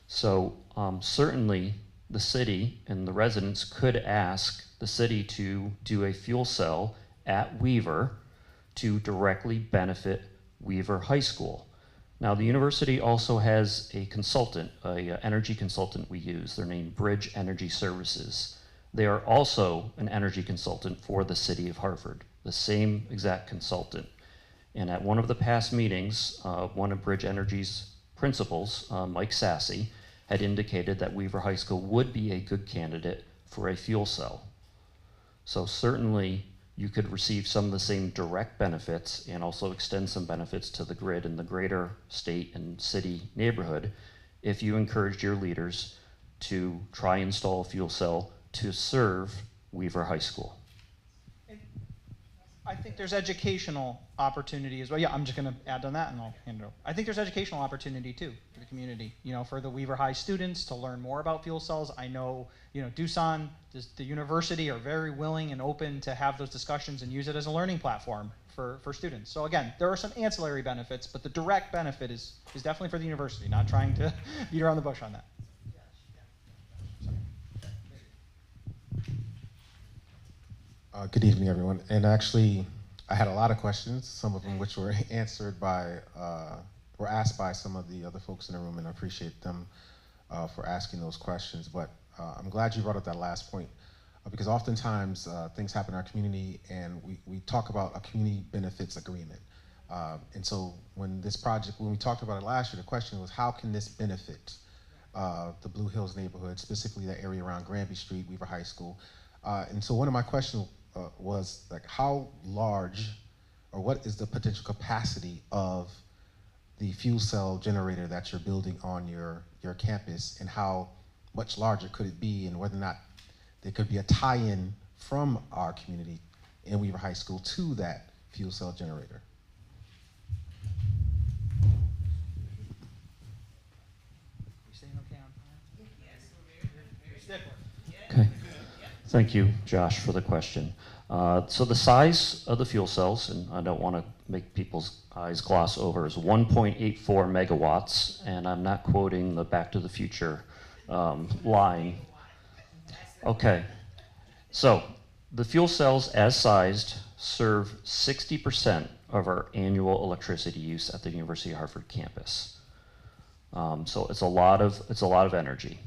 So certainly the city and the residents could ask the city to do a fuel cell at Weaver to directly benefit Weaver High School. Now, the university also has a consultant, an energy consultant we use. They're named Bridge Energy Services. They are also an energy consultant for the city of Hartford, the same exact consultant. And at one of the past meetings, one of Bridge Energy's principals, Mike Sassy, had indicated that Weaver High School would be a good candidate for a fuel cell. So certainly, you could receive some of the same direct benefits and also extend some benefits to the grid in the greater state and city neighborhood if you encouraged your leaders to try and install a fuel cell to serve Weaver High School. I think there's educational opportunity as well. Yeah, I'm just going to add on that and I'll hand it over. I think there's educational opportunity too for the community, you know, for the Weaver High students to learn more about fuel cells. I know, you know, Doosan, the university are very willing and open to have those discussions and use it as a learning platform for students. So again, there are some ancillary benefits, but the direct benefit is definitely for the university, not trying to beat around the bush on that. Good evening, everyone. And actually, I had a lot of questions, some of them which were answered by, were asked by some of the other folks in the room, and I appreciate them for asking those questions. But I'm glad you brought up that last point, because oftentimes things happen in our community, and we talk about a community benefits agreement. And so when we talked about it last year, the question was, how can this benefit the Blue Hills neighborhood, specifically that area around Granby Street, Weaver High School? And so one of my questions was like, how large, or what is the potential capacity of the fuel cell generator that you're building on your campus, and how much larger could it be, and whether or not there could be a tie-in from our community in Weaver High School to that fuel cell generator? Okay. Thank you, Josh, for the question. So the size of the fuel cells, and I don't want to make people's eyes gloss over, is 1.84 megawatts, and I'm not quoting the Back to the Future line. Okay, so the fuel cells as sized serve 60% of our annual electricity use at the University of Hartford campus. So it's a lot of energy.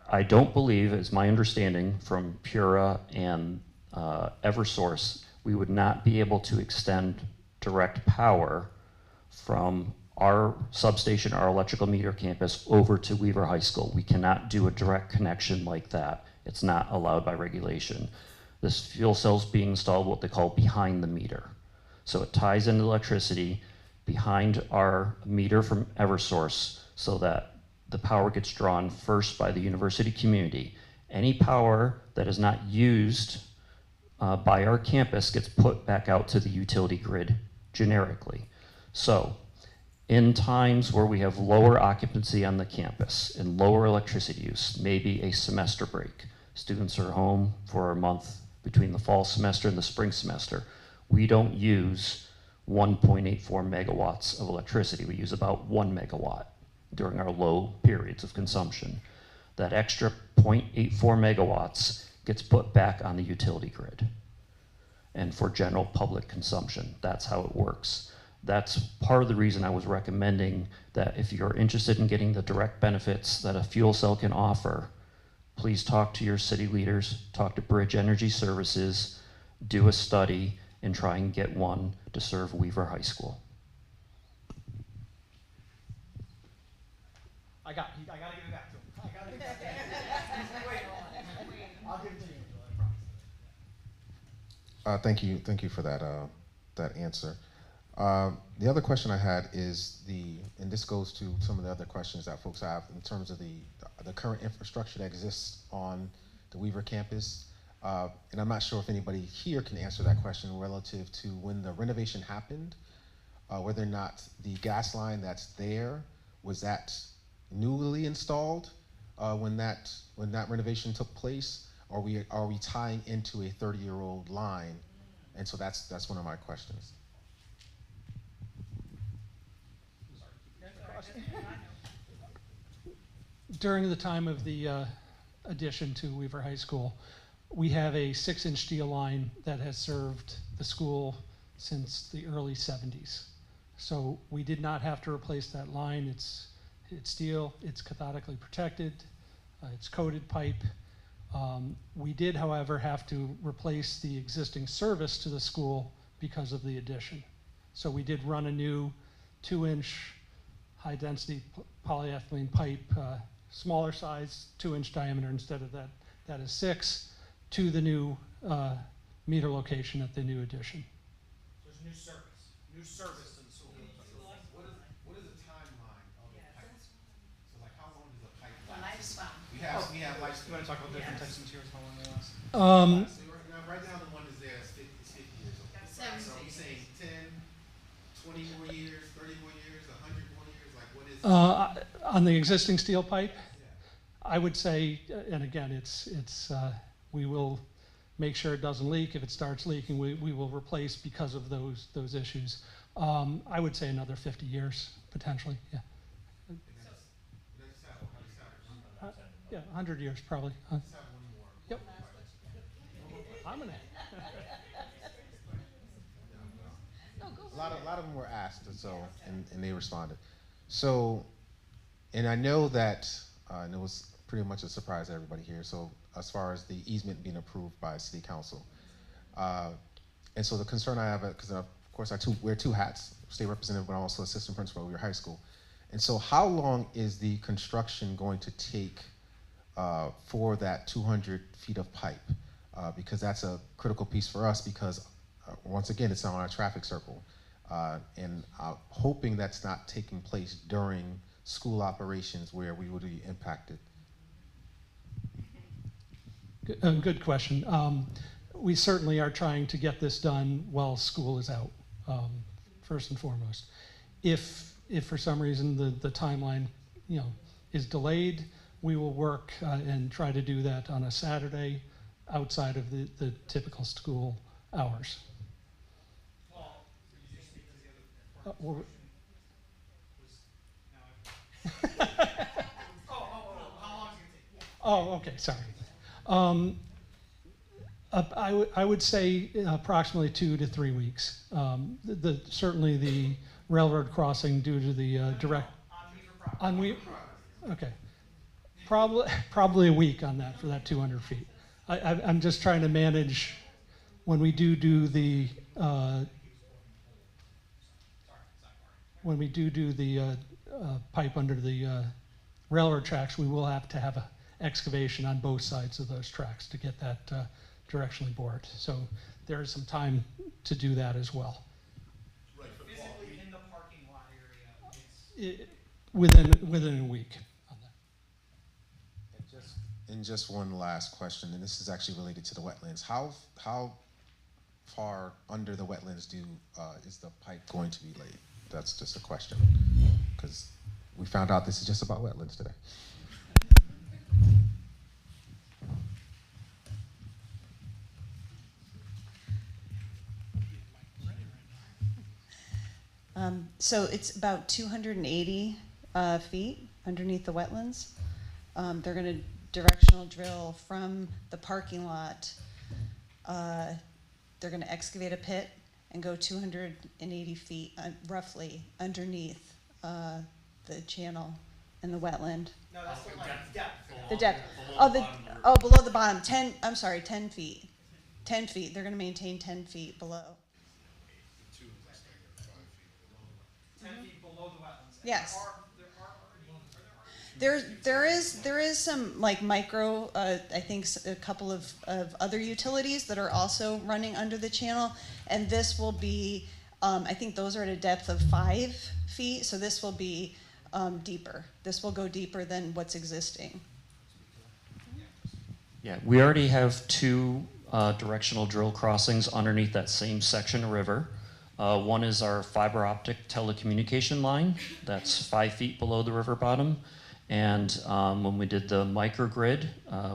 I don't believe, it's my understanding from Pura and Eversource, we would not be able to extend direct power from our substation, our electrical meter campus, over to Weaver High School. We cannot do a direct connection like that. It's not allowed by regulation. This fuel cell is being installed what they call behind the meter. So it ties into electricity behind our meter from Eversource, so that the power gets drawn first by the university community. Any power that is not used by our campus gets put back out to the utility grid generically. So in times where we have lower occupancy on the campus and lower electricity use, maybe a semester break, students are home for a month between the fall semester and the spring semester, we don't use 1.84 megawatts of electricity. We use about 1 megawatt during our low periods of consumption. That extra 0.84 megawatts gets put back on the utility grid and for general public consumption. That's how it works. That's part of the reason I was recommending that if you're interested in getting the direct benefits that a fuel cell can offer, please talk to your city leaders, talk to Bridge Energy Services, do a study, and try and get one to serve Weaver High School. I gotta give it back to him. I'll give it to you, I promise. Thank you for that answer. The other question I had is and this goes to some of the other questions that folks have in terms of the current infrastructure that exists on the Weaver campus. And I'm not sure if anybody here can answer that question relative to when the renovation happened, whether or not the gas line that's there, was that newly installed when that renovation took place, or are we tying into a 30-year-old line? And so that's one of my questions. During the time of the addition to Weaver High School, we have a 6-inch steel line that has served the school since the early 70s. So we did not have to replace that line. It's steel, it's cathodically protected, it's coated pipe. We did, however, have to replace the existing service to the school because of the addition. So we did run a new 2-inch high-density polyethylene pipe, smaller size, 2-inch diameter instead of that is 6, to the new meter location at the new addition. So there's new service to the school. What is the timeline of the pipe? So like how long does the pipe last? Lifespan. We have lifespan. You want to talk about different types of materials, how long they last? So right now the On the existing steel pipe, I would say, and again, we will make sure it doesn't leak. If it starts leaking, we will replace because of those issues. I would say another 50 years, potentially, yeah. Yeah, 100 years probably. Yep. I'm gonna. A lot of them were asked, and they responded. So, and I know that, and it was pretty much a surprise to everybody here. So, as far as the easement being approved by City Council, and so the concern I have, because of course I wear two hats, state representative, but I'm also assistant principal at Weaver High School. And so, how long is the construction going to take for that 200 feet of pipe? Because that's a critical piece for us, because once again, it's on our traffic circle. And I'm hoping that's not taking place during school operations where we would be impacted. Good question. We certainly are trying to get this done while school is out, first and foremost. If for some reason the timeline, is delayed, we will work and try to do that on a Saturday outside of the typical school hours. Oh, okay, sorry. I would say approximately 2 to 3 weeks. Certainly the railroad crossing due to the direct. Okay. Probably a week on that for that 200 feet. I'm just trying to manage when we do the pipe under the railroad tracks. We will have to have an excavation on both sides of those tracks to get that directionally bored. So there is some time to do that as well. Right. Physically in the parking lot area, within a week. And just one last question, and this is actually related to the wetlands. How far under the wetlands is the pipe going to be laid? That's just a question, because we found out this is just about wetlands today. So it's about 280 feet underneath the wetlands. They're going to directional drill from the parking lot. They're going to excavate a pit and go 280 feet roughly underneath the channel and the wetland. No, that's the depth. The depth. Below the bottom. 10 feet. 10 feet. They're going to maintain 10 feet below. 10 feet below the wetlands. Yes. There is some like micro, I think a couple of other utilities that are also running under the channel, and this will be, I think those are at a depth of 5 feet, so this will be deeper. This will go deeper than what's existing. Yeah, we already have 2 directional drill crossings underneath that same section of river. One is our fiber optic telecommunication line that's 5 feet below the river bottom. And when we did the microgrid,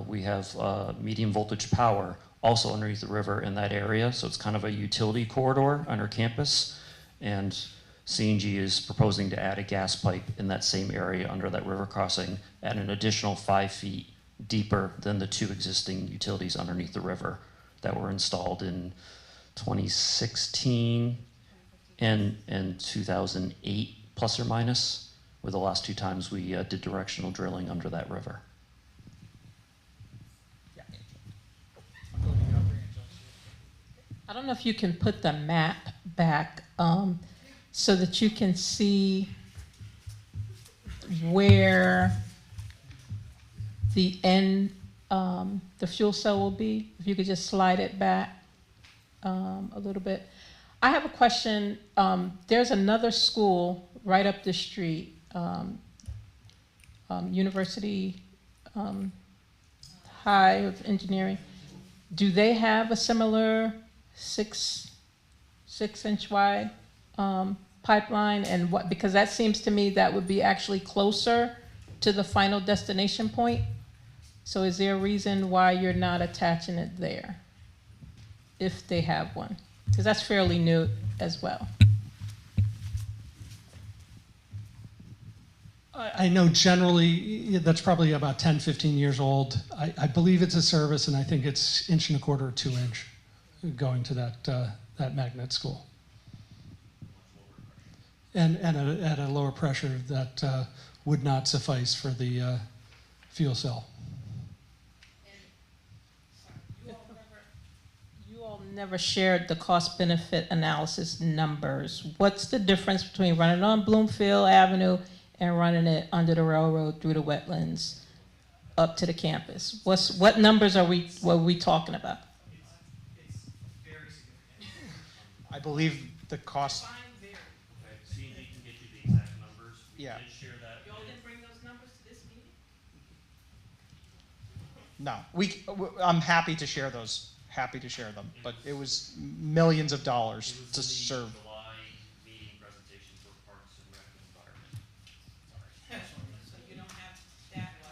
we have medium voltage power also underneath the river in that area. So it's kind of a utility corridor on our campus. And C&G is proposing to add a gas pipe in that same area under that river crossing at an additional 5 feet deeper than the 2 existing utilities underneath the river that were installed in 2016 and 2008, plus or minus, were the last 2 times we did directional drilling under that river. I don't know if you can put the map back so that you can see where the end, the fuel cell will be. If you could just slide it back a little bit. I have a question. There's another school right up the street, University High of Engineering. Do they have a similar 6-inch wide pipeline, and what, because that seems to me that would be actually closer to the final destination point. So is there a reason why you're not attaching it there, if they have one? Because that's fairly new as well. I know generally that's probably about 10, 15 years old. I believe it's a service, and I think it's 1.25 or 2 inch going to that magnet school. And at a lower pressure that would not suffice for the fuel cell. You all never shared the cost-benefit analysis numbers. What's the difference between running it on Bloomfield Avenue and running it under the railroad through the wetlands up to the campus? What numbers are we talking about? It's very significant. I believe the cost. C&D can get you the exact numbers. We Yeah. did share that. Y'all didn't bring those numbers to this meeting? No, I'm happy to share those. Happy to share them, but it was millions of dollars to serve. July meeting presentation for Parks and Rec Environment. So you don't have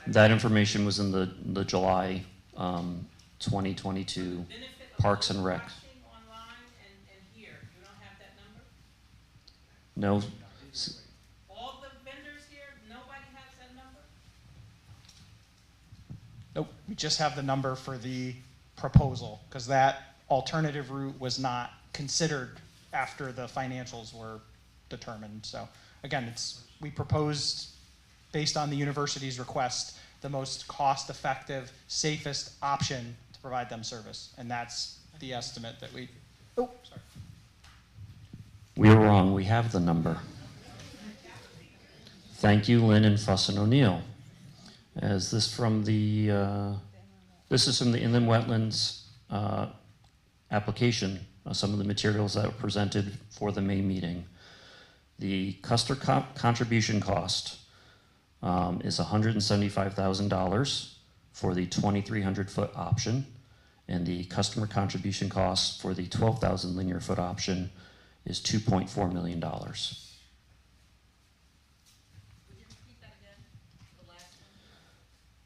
that. That information was in the July 2022 Parks and Rec. Online and here, you don't have that number? No. All the vendors here, nobody has that number? Nope, we just have the number for the proposal, because that alternative route was not considered after the financials were determined. So again, we proposed, based on the university's request, the most cost-effective, safest option to provide them service. And that's the estimate that we, oh, sorry. We were wrong. We have the number. Thank you, Lynn and Fuss and O'Neill. Is this from the, this is from the Inland Wetlands application, some of the materials that were presented for the May meeting. The customer contribution cost is $175,000 for the 2,300 foot option, and the customer contribution cost for the 12,000 linear foot option is $2.4 million.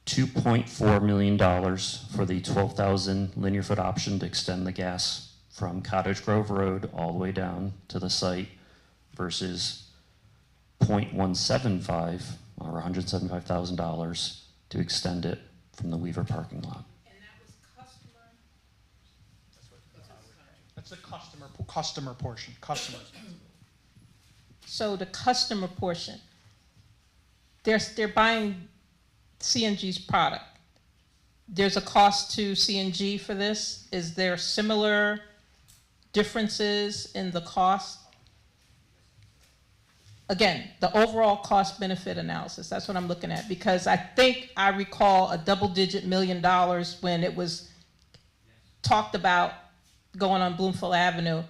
$2.4 million for the 12,000 linear foot option to extend the gas from Cottage Grove Road all the way down to the site versus .175 or $175,000 to extend it from the Weaver parking lot. And that was customer? That's the customer portion, customers. So the customer portion, they're buying CNG's product. There's a cost to CNG for this. Is there similar differences in the cost? Again, the overall cost benefit analysis, that's what I'm looking at, because I think I recall a double-digit $1 million when it was talked about going on Bloomfield Avenue.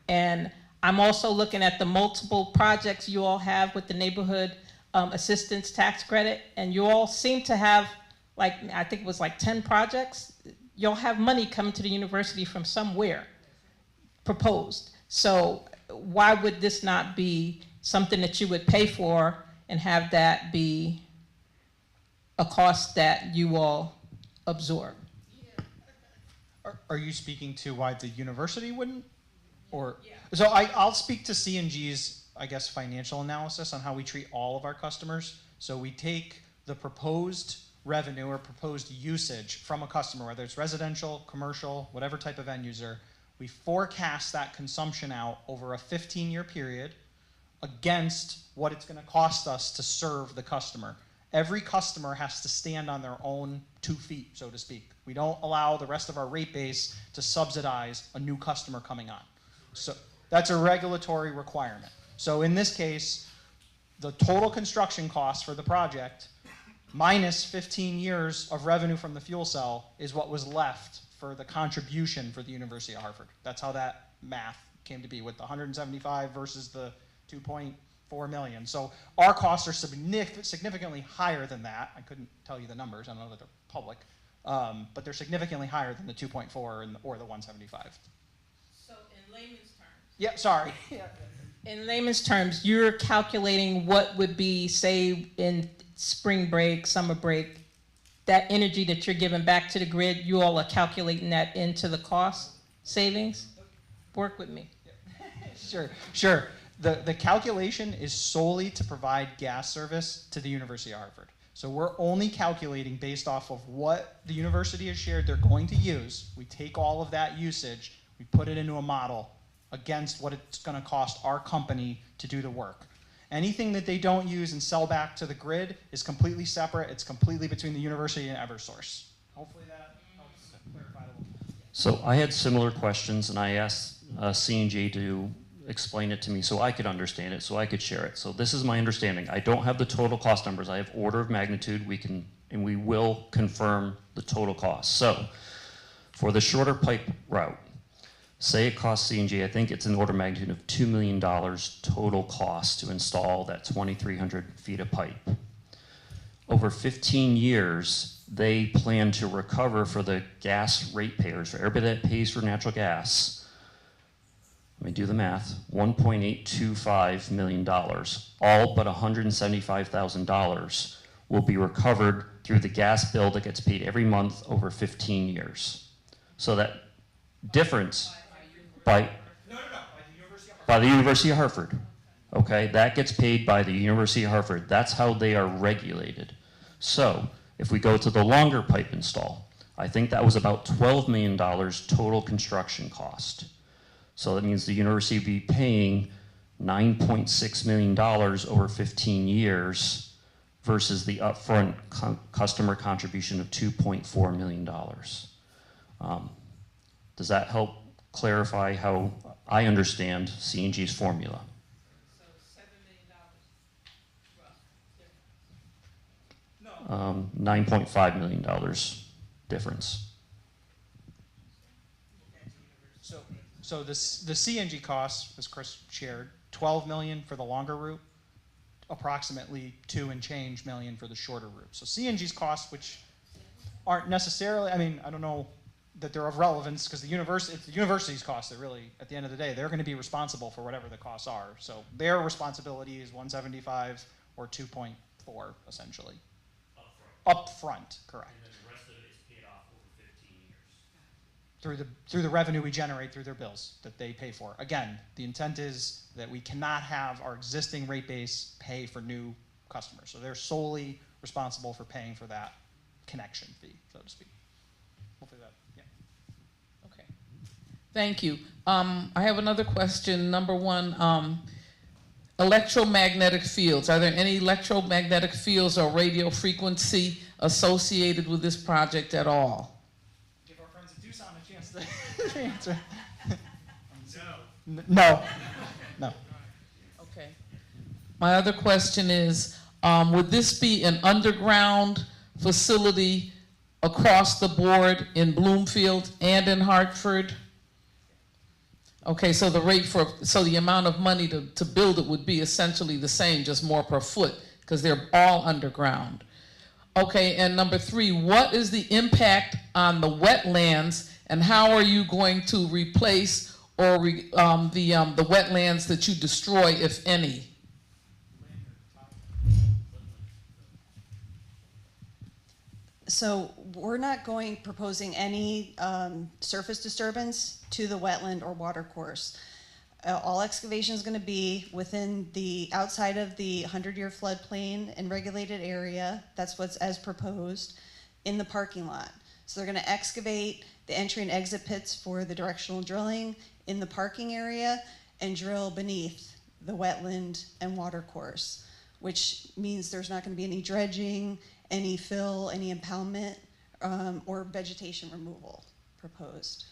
And I'm also looking at the multiple projects you all have with the neighborhood assistance tax credit, and you all seem to have, like, I think it was like 10 projects. You'll have money coming to the university from somewhere proposed. So why would this not be something that you would pay for and have that be a cost that you all absorb? Are you speaking to why the university wouldn't? Or, so I'll speak to C&G's, I guess, financial analysis on how we treat all of our customers. So we take the proposed revenue or proposed usage from a customer, whether it's residential, commercial, whatever type of end user. We forecast that consumption out over a 15-year period against what it's going to cost us to serve the customer. Every customer has to stand on their own 2 feet, so to speak. We don't allow the rest of our rate base to subsidize a new customer coming on. So that's a regulatory requirement. So in this case, the total construction cost for the project minus 15 years of revenue from the fuel cell is what was left for the contribution for the University of Hartford. That's how that math came to be with the 175 versus the 2.4 million. So our costs are significantly higher than that. I couldn't tell you the numbers. I don't know that they're public, but they're significantly higher than the 2.4 or the 175. So in layman's terms? Yeah, sorry. In layman's terms, you're calculating what would be, say, in spring break, summer break, that energy that you're giving back to the grid, you all are calculating that into the cost savings? Work with me. Sure. The calculation is solely to provide gas service to the University of Hartford. So we're only calculating based off of what the university has shared they're going to use. We take all of that usage, we put it into a model against what it's going to cost our company to do the work. Anything that they don't use and sell back to the grid is completely separate. It's completely between the university and Eversource. Hopefully that helps clarify a little bit. So I had similar questions, and I asked C&G to explain it to me so I could understand it, so I could share it. So this is my understanding. I don't have the total cost numbers. I have order of magnitude. We will confirm the total cost. So for the shorter pipe route, say it costs C&G, I think it's an order of magnitude of $2 million total cost to install that 2,300 feet of pipe. Over 15 years, they plan to recover for the gas ratepayers, for everybody that pays for natural gas. Let me do the math, $1.825 million, all but $175,000 will be recovered through the gas bill that gets paid every month over 15 years. So that difference by the University of Hartford, okay, that gets paid by the University of Hartford. That's how they are regulated. So if we go to the longer pipe install, I think that was about $12 million total construction cost. So that means the university would be paying $9.6 million over 15 years versus the upfront customer contribution of $2.4 million. Does that help clarify how I understand C&G's formula? So $7 million. $9.5 million difference. So the CNG costs, as Chris shared, $12 million for the longer route, approximately $2 and change million for the shorter route. So CNG's costs, which aren't necessarily, I mean, I don't know that they're of relevance because it's the university's costs that really, at the end of the day, they're going to be responsible for whatever the costs are. So their responsibility is 175 or 2.4 essentially. Upfront, correct. And then the rest of it is paid off over 15 years. Through the revenue we generate through their bills that they pay for. Again, the intent is that we cannot have our existing rate base pay for new customers. So they're solely responsible for paying for that connection fee, so to speak. Hopefully that, yeah. Okay. Thank you. I have another question. Number one, electromagnetic fields. Are there any electromagnetic fields or radio frequency associated with this project at all? Give our friends at Doosan a chance to answer. No. Okay. My other question is, would this be an underground facility across the board in Bloomfield and in Hartford? Okay, so the amount of money to build it would be essentially the same, just more per foot, because they're all underground. Okay, and number three, what is the impact on the wetlands, and how are you going to replace the wetlands that you destroy, if any? So we're not proposing any surface disturbance to the wetland or water course. All excavation is going to be within the outside of the 100-year floodplain and regulated area. That's what's as proposed in the parking lot. So they're going to excavate the entry and exit pits for the directional drilling in the parking area and drill beneath the wetland and water course, which means there's not going to be any dredging, any fill, any impoundment, or vegetation removal proposed.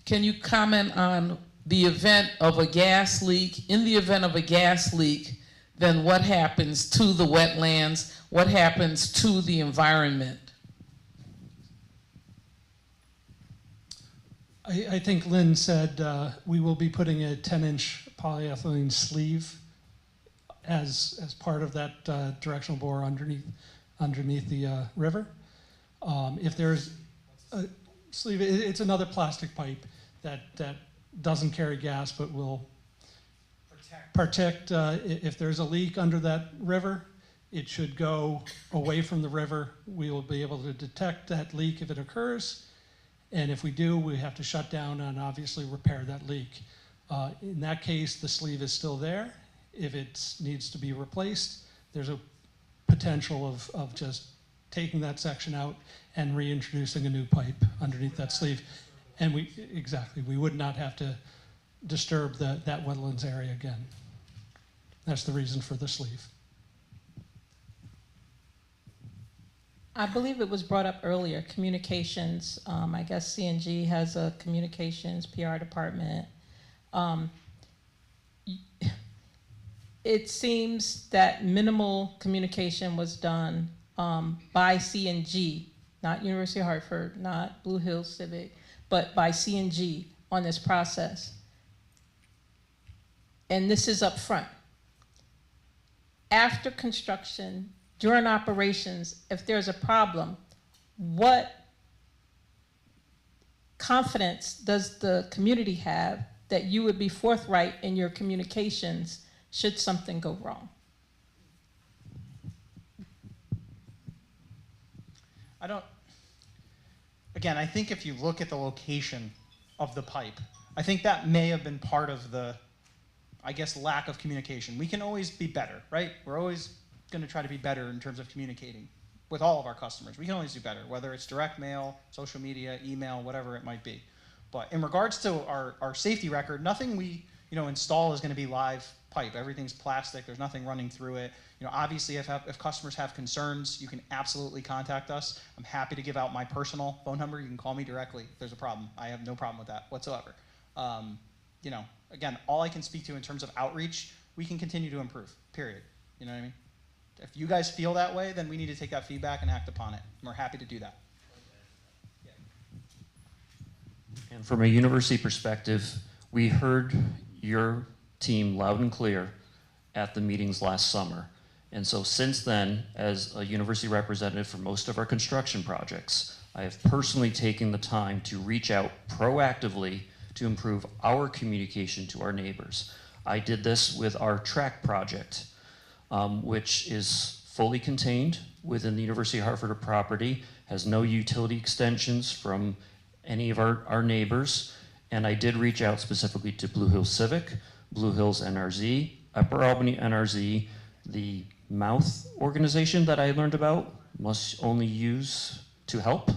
Can you comment on the event of a gas leak? In the event of a gas leak, then what happens to the wetlands? What happens to the environment? I think Lynn said we will be putting a 10-inch polyethylene sleeve as part of that directional bore underneath the river. If there's sleeve, it's another plastic pipe that doesn't carry gas, but will protect if there's a leak under that river. It should go away from the river. We will be able to detect that leak if it occurs. And if we do, we have to shut down and obviously repair that leak. In that case, the sleeve is still there. If it needs to be replaced, there's a potential of just taking that section out and reintroducing a new pipe underneath that sleeve. And we would not have to disturb that wetlands area again. That's the reason for the sleeve. I believe it was brought up earlier, communications. I guess CNG has a communications PR department. It seems that minimal communication was done by CNG, not University of Hartford, not Blue Hills Civic, but by CNG on this process. And this is up front. After construction, during operations, if there's a problem, what confidence does the community have that you would be forthright in your communications should something go wrong? Again, I think if you look at the location of the pipe, I think that may have been part of the, I guess, lack of communication. We can always be better, right? We're always going to try to be better in terms of communicating with all of our customers. We can always do better, whether it's direct mail, social media, email, whatever it might be. But in regards to our safety record, nothing we install is going to be live pipe. Everything's plastic. There's nothing running through it. Obviously, if customers have concerns, you can absolutely contact us. I'm happy to give out my personal phone number. You can call me directly if there's a problem. I have no problem with that whatsoever. Again, all I can speak to in terms of outreach, we can continue to improve, period. You know what I mean? If you guys feel that way, then we need to take that feedback and act upon it. And we're happy to do that. And from a university perspective, we heard your team loud and clear at the meetings last summer. And so since then, as a university representative for most of our construction projects, I have personally taken the time to reach out proactively to improve our communication to our neighbors. I did this with our track project, which is fully contained within the University of Hartford property, has no utility extensions from any of our neighbors. And I did reach out specifically to Blue Hills Civic, Blue Hills NRZ, Upper Albany NRZ, the mouth organization that I learned about, must only use to help.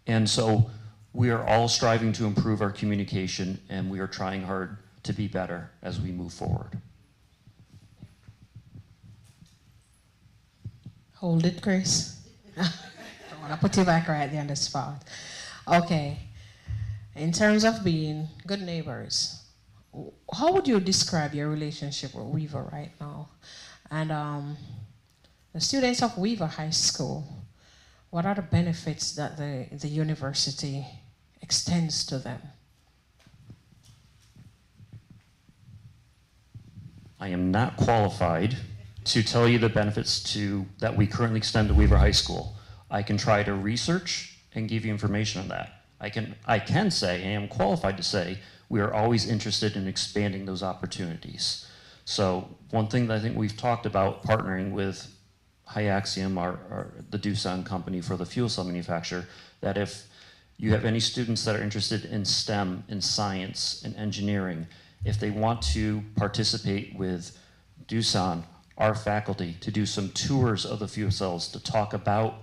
And so we are all striving to improve our communication, and we are trying hard to be better as we move forward. Hold it, Chris. I want to put you back right there on the spot. Okay. In terms of being good neighbors, how would you describe your relationship with Weaver right now? And the students of Weaver High School, what are the benefits that the university extends to them? I am not qualified to tell you the benefits that we currently extend to Weaver High School. I can try to research and give you information on that. I can say, and I am qualified to say, we are always interested in expanding those opportunities. So one thing that I think we've talked about partnering with Hyaxium, the Doosan company for the fuel cell manufacturer, that if you have any students that are interested in STEM, in science, in engineering, if they want to participate with Doosan, our faculty, to do some tours of the fuel cells to talk about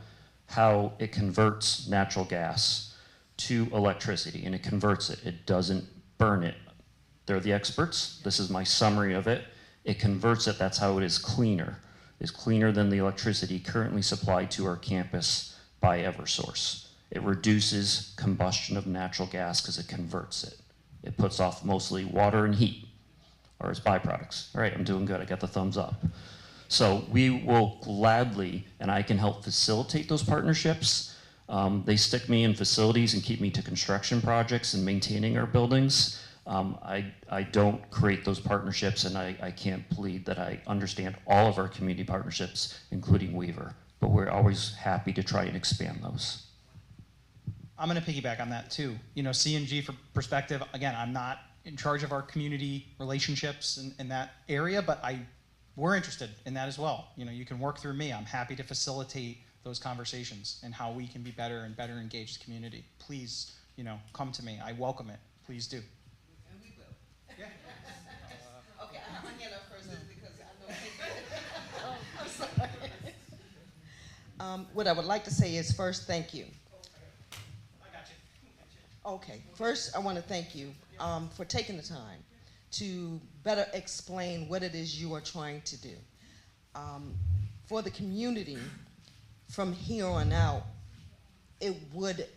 how it converts natural gas to electricity, and it converts it. It doesn't burn it. They're the experts. This is my summary of it. It converts it. That's how it is cleaner. It's cleaner than the electricity currently supplied to our campus by Eversource. It reduces combustion of natural gas because it converts it. It puts off mostly water and heat, or its byproducts. All right, I'm doing good. I got the thumbs up. So we will gladly, and I can help facilitate those partnerships. They stick me in facilities and keep me to construction projects and maintaining our buildings. I don't create those partnerships, and I can't plead that I understand all of our community partnerships, including Weaver, but we're always happy to try and expand those. I'm going to piggyback on that too. You know, CNG for perspective, again, I'm not in charge of our community relationships in that area, but we're interested in that as well. You know, you can work through me. I'm happy to facilitate those conversations and how we can be better and better engage the community. Please, you know, come to me. I welcome it. Please do. And we will. Yeah. Okay, I have my hand up first because I know. I'm sorry. What I would like to say is first, thank you. I got you. Okay, first I want to thank you for taking the time to better explain what it is you are trying to do. For the community, from here on out, it would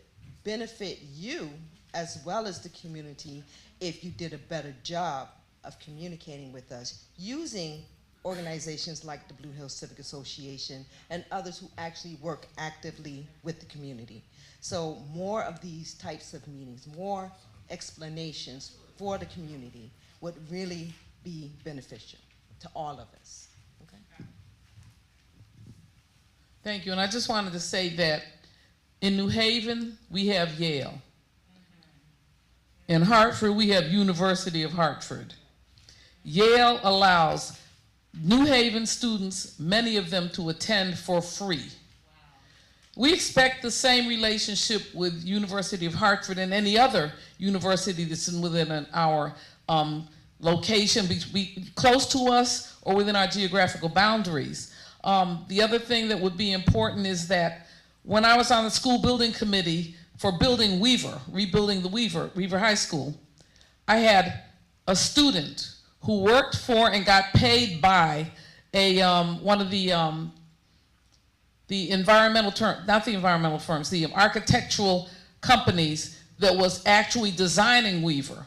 benefit you as well as the community if you did a better job of communicating with us using organizations like the Blue Hills Civic Association and others who actually work actively with the community. So more of these types of meetings, more explanations for the community would really be beneficial to all of us. Okay? Thank you. And I just wanted to say that in New Haven, we have Yale. In Hartford, we have University of Hartford. Yale allows New Haven students, many of them, to attend for free. We expect the same relationship with University of Hartford and any other university that's within our location, be close to us or within our geographical boundaries. The other thing that would be important is that when I was on the school building committee for building Weaver, rebuilding the Weaver High School, I had a student who worked for and got paid by a one of the environmental not the environmental firms, the architectural companies that was actually designing Weaver.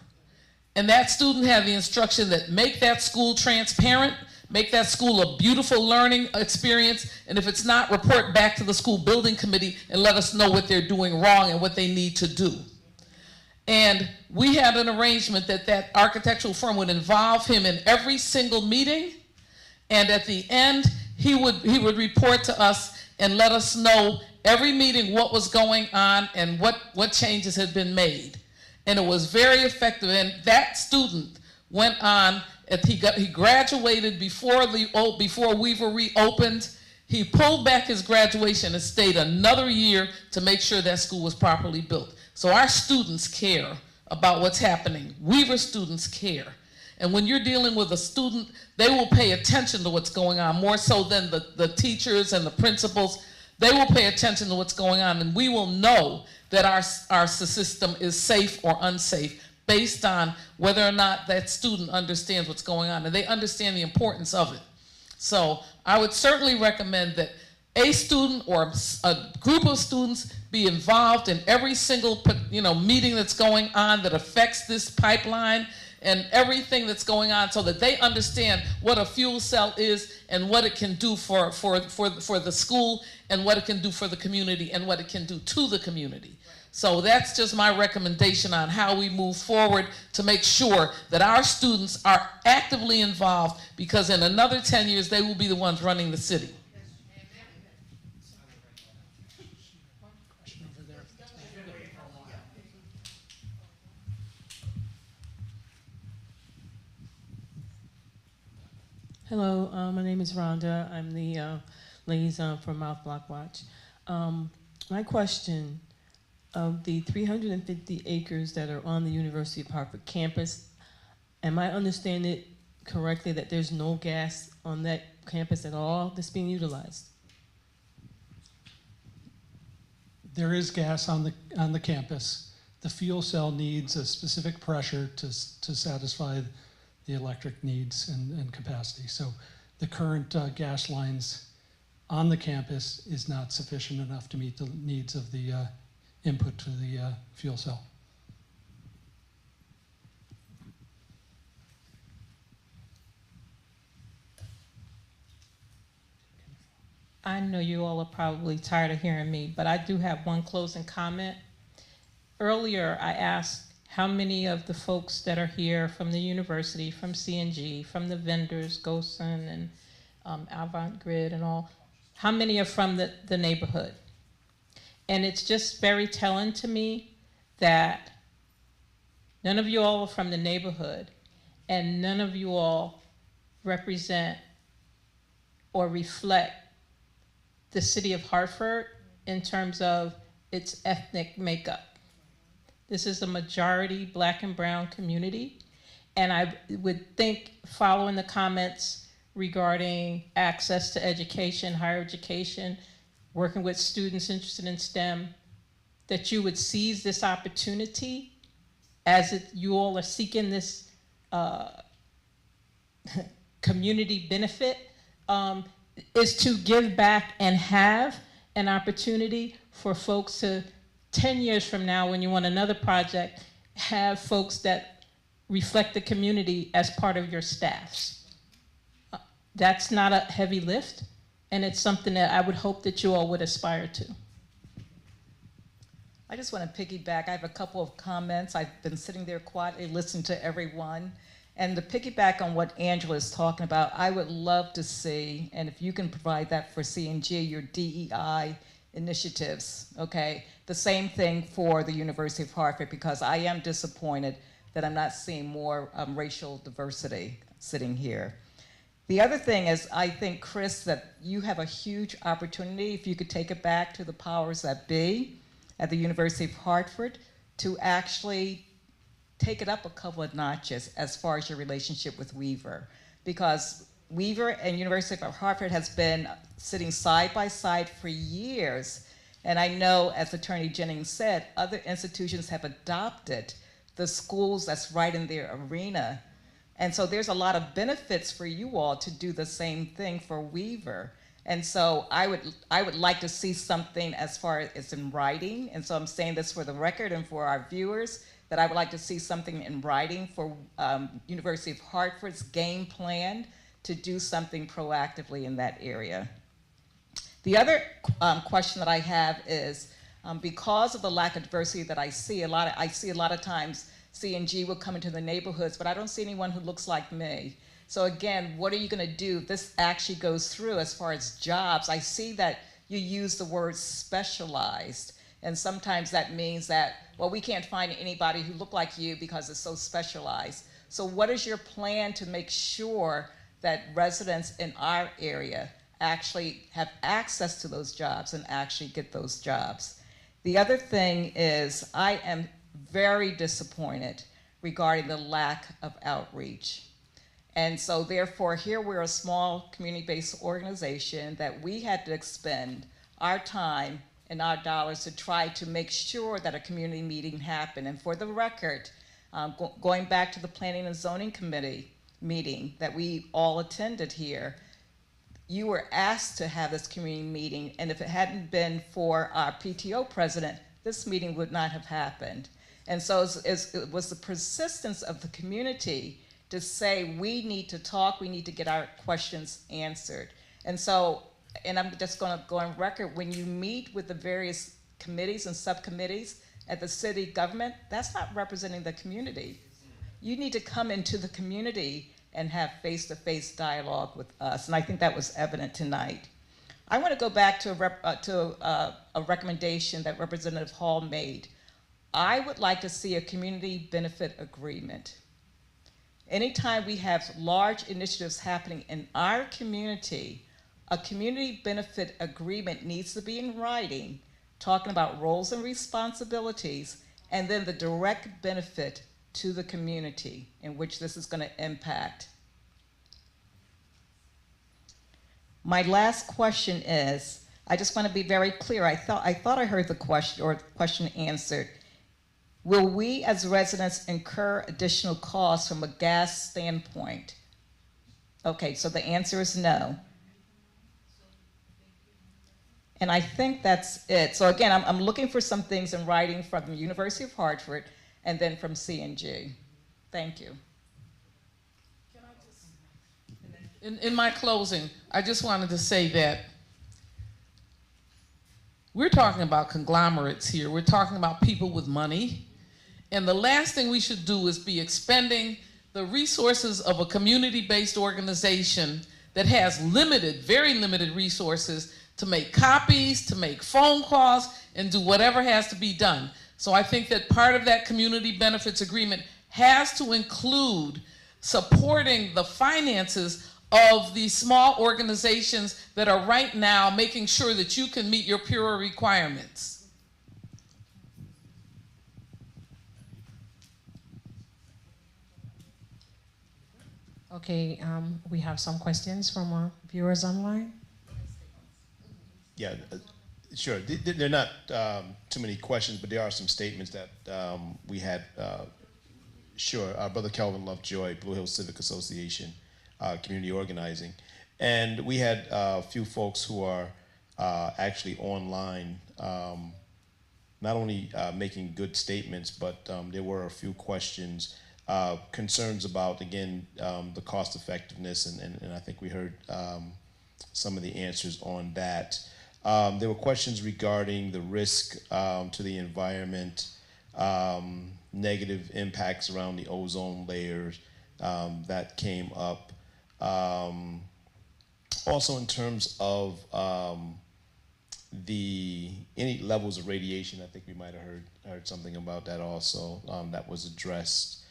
And that student had the instruction that make that school transparent, make that school a beautiful learning experience, and if it's not, report back to the school building committee and let us know what they're doing wrong and what they need to do. And we had an arrangement that that architectural firm would involve him in every single meeting, and at the end, he would report to us and let us know every meeting what was going on and what changes had been made. And it was very effective, and that student went on, he graduated before Weaver reopened. He pulled back his graduation and stayed another year to make sure that school was properly built. So our students care about what's happening. Weaver students care. And when you're dealing with a student, they will pay attention to what's going on, more so than the teachers and the principals. They will pay attention to what's going on, and we will know that our system is safe or unsafe based on whether or not that student understands what's going on, and they understand the importance of it. So I would certainly recommend that a student or a group of students be involved in every single meeting that's going on that affects this pipeline and everything that's going on, so that they understand what a fuel cell is and what it can do for the school and what it can do for the community and what it can do to the community. So that's just my recommendation on how we move forward to make sure that our students are actively involved, because in another 10 years, they will be the ones running the city. Hello, my name is Rhonda. I'm the liaison for Mouth Block Watch. My question, of the 350 acres that are on the University of Hartford campus, am I understanding it correctly that there's no gas on that campus at all that's being utilized? There is gas on the campus. The fuel cell needs a specific pressure to satisfy the electric needs and capacity. So the current gas lines on the campus is not sufficient enough to meet the needs of the input to the fuel cell. I know you all are probably tired of hearing me, but I do have one closing comment. Earlier, I asked how many of the folks that are here from the university, from CNG, from the vendors, Doosan and Avant Grid and all, how many are from the neighborhood? And it's just very telling to me that none of you all are from the neighborhood, and none of you all represent or reflect the city of Hartford in terms of its ethnic makeup. This is a majority Black and brown community, and I would think, following the comments regarding access to education, higher education, working with students interested in STEM, that you would seize this opportunity as you all are seeking this community benefit, is to give back and have an opportunity for folks to, 10 years from now, when you want another project, have folks that reflect the community as part of your staffs. That's not a heavy lift, and it's something that I would hope that you all would aspire to. I just want to piggyback. I have a couple of comments. I've been sitting there quietly listening to everyone. And to piggyback on what Angela is talking about, I would love to see, and if you can provide that for CNG, your DEI initiatives, okay? The same thing for the University of Hartford, because I am disappointed that I'm not seeing more racial diversity sitting here. The other thing is, I think, Chris, that you have a huge opportunity, if you could take it back to the powers that be at the University of Hartford, to actually take it up a couple of notches as far as your relationship with Weaver. Because Weaver and University of Hartford has been sitting side by side for years. And I know, as Attorney Jennings said, other institutions have adopted the schools that's right in their arena. And so there's a lot of benefits for you all to do the same thing for Weaver. And so I would like to see something as far as in writing. And so I'm saying this for the record and for our viewers, that I would like to see something in writing for University of Hartford's game plan to do something proactively in that area. The other question that I have is, because of the lack of diversity that I see a lot of times CNG will come into the neighborhoods, but I don't see anyone who looks like me. So again, what are you going to do? This actually goes through as far as jobs. I see that you use the word specialized, and sometimes that means that, well, we can't find anybody who look like you because it's so specialized. So what is your plan to make sure that residents in our area actually have access to those jobs and actually get those jobs? The other thing is, I am very disappointed regarding the lack of outreach. And so therefore, here we're a small community-based organization that we had to expend our time and our dollars to try to make sure that a community meeting happened. And for the record, going back to the Planning and Zoning Committee meeting that we all attended here, you were asked to have this community meeting, and if it hadn't been for our PTO president, this meeting would not have happened. And so it was the persistence of the community to say, we need to talk, we need to get our questions answered. And so, and I'm just gonna go on record, when you meet with the various committees and subcommittees at the city government, that's not representing the community. You need to come into the community and have face-to-face dialogue with us, and I think that was evident tonight. I want to go back to a recommendation that Representative Hall made. I would like to see a community benefit agreement. Anytime we have large initiatives happening in our community, a community benefit agreement needs to be in writing, talking about roles and responsibilities, and then the direct benefit to the community in which this is going to impact. My last question is, I just want to be very clear. I thought I heard the question, or the question answered. Will we as residents incur additional costs from a gas standpoint? Okay, so the answer is no. And I think that's it. So again, I'm looking for some things in writing from the University of Hartford and then from CNG. Thank you. In my closing, I just wanted to say that we're talking about conglomerates here. We're talking about people with money. And the last thing we should do is be expending the resources of a community-based organization that has limited, very limited resources to make copies, to make phone calls, and do whatever has to be done. So I think that part of that community benefits agreement has to include supporting the finances of these small organizations that are right now making sure that you can meet your PURA requirements. Okay, we have some questions from our viewers online. Yeah, sure. They're not too many questions, but there are some statements that we had. Sure, our brother Kelvin Lovejoy, Blue Hill Civic Association, community organizing. And we had a few folks who are actually online, not only making good statements, but there were a few questions, concerns about, again, the cost effectiveness, and I think we heard some of the answers on that. There were questions regarding the risk to the environment, negative impacts around the ozone layers that came up. Also in terms of any levels of radiation, I think we might have heard something about that also, that was addressed.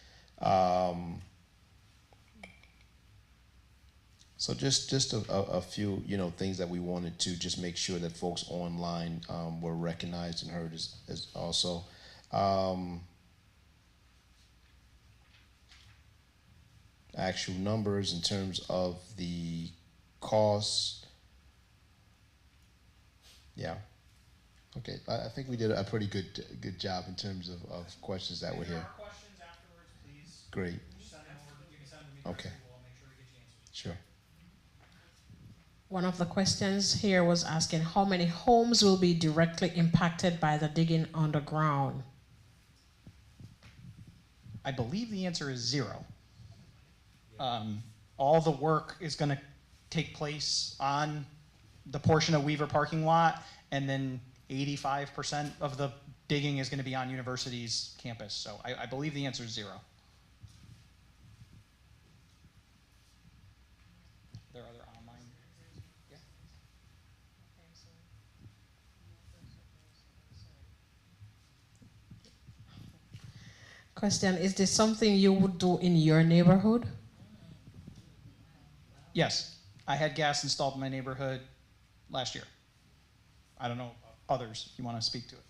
So just a few things that we wanted to just make sure that folks online were recognized and heard as also. Actual numbers in terms of the cost. Yeah. Okay. I think we did a pretty good job in terms of questions that were here. If there are questions afterwards, please. Great. Send them over. You can send them to me. Okay. We'll make sure we get you answers. Sure. One of the questions here was asking how many homes will be directly impacted by the digging underground? I believe the answer is 0. All the work is going to take place on the portion of Weaver parking lot, and then 85% of the digging is going to be on university's campus. So I believe the answer is 0. There are other online. Yeah. Question, is this something you would do in your neighborhood? Yes, I had gas installed in my neighborhood last year. I don't know others, if you want to speak to it.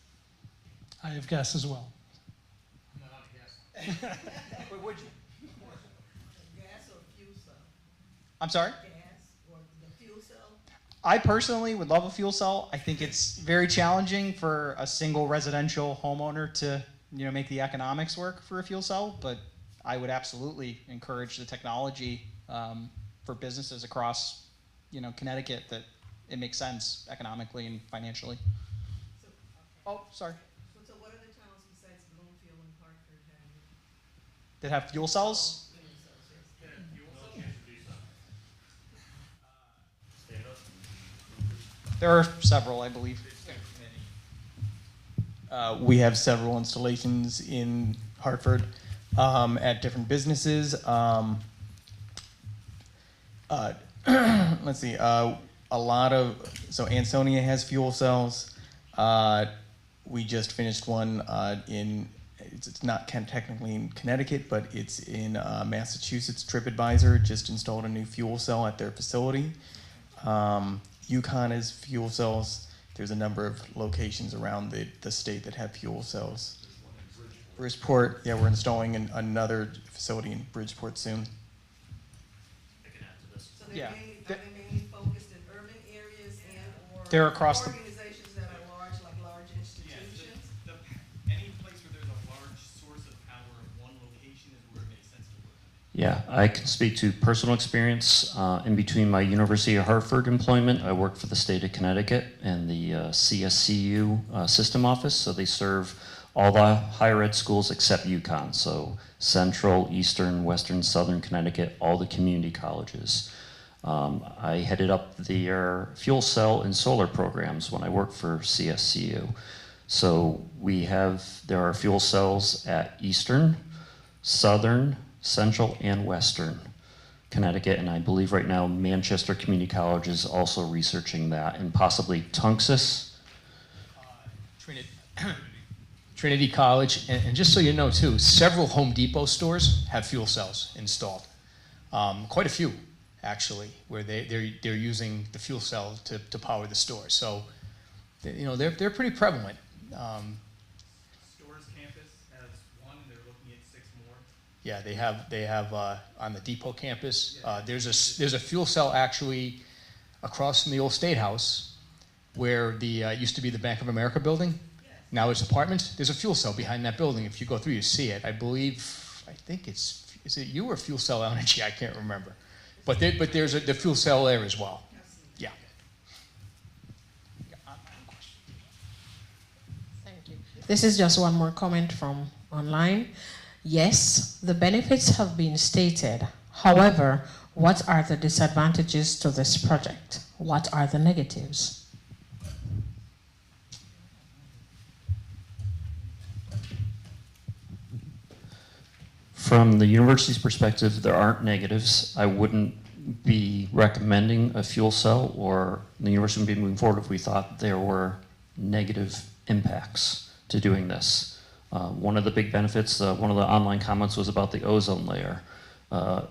I have gas as well. I'm not on the gas line. Wait, would you? Gas or fuel cell? I'm sorry? Gas or the fuel cell? I personally would love a fuel cell. I think it's very challenging for a single residential homeowner to make the economics work for a fuel cell, but I would absolutely encourage the technology for businesses across Connecticut that it makes sense economically and financially. So, okay. Oh, sorry. So what other towns besides Bloomfield and Hartford have? That have fuel cells? There are several, I believe. We have several installations in Hartford at different businesses. Let's see. So Ansonia has fuel cells. We just finished one it's not technically in Connecticut, but it's in Massachusetts. TripAdvisor just installed a new fuel cell at their facility. Yukon has fuel cells. There's a number of locations around the state that have fuel cells. Bridgeport, yeah, we're installing another facility in Bridgeport soon. So they're Yeah. are they mainly focused in urban areas and or They're across the- organizations that are large, like large institutions? Any place where there's a large source of power in one location is where it makes sense to work. Yeah, I can speak to personal experience. In between my University of Hartford employment, I worked for the state of Connecticut and the CSCU system office. So they serve all the higher ed schools except UConn. So Central, Eastern, Western, Southern Connecticut, all the community colleges. I headed up their fuel cell and solar programs when I worked for CSCU. So there are fuel cells at Eastern, Southern, Central, and Western Connecticut, and I believe right now Manchester Community College is also researching that, and possibly Tunxus. Trinity College, and just so you know too, several Home Depot stores have fuel cells installed. Quite a few, actually, where they're using the fuel cell to power the store. So, you know, they're pretty prevalent. Stores campus has one, and they're looking at 6 more. Yeah, they have on the Depot campus. There's a fuel cell actually across from the old State House, where the used to be the Bank of America building. Now it's apartments. There's a fuel cell behind that building. If you go through, you see it. I think is it you or Fuel Cell Energy? I can't remember. But there's the fuel cell there as well. Yeah. Thank you. This is just one more comment from online. Yes, the benefits have been stated. However, what are the disadvantages to this project? What are the negatives? From the university's perspective, there aren't negatives. I wouldn't be recommending a fuel cell, or the university would be moving forward if we thought there were negative impacts to doing this. One of the big benefits, one of the online comments was about the ozone layer. A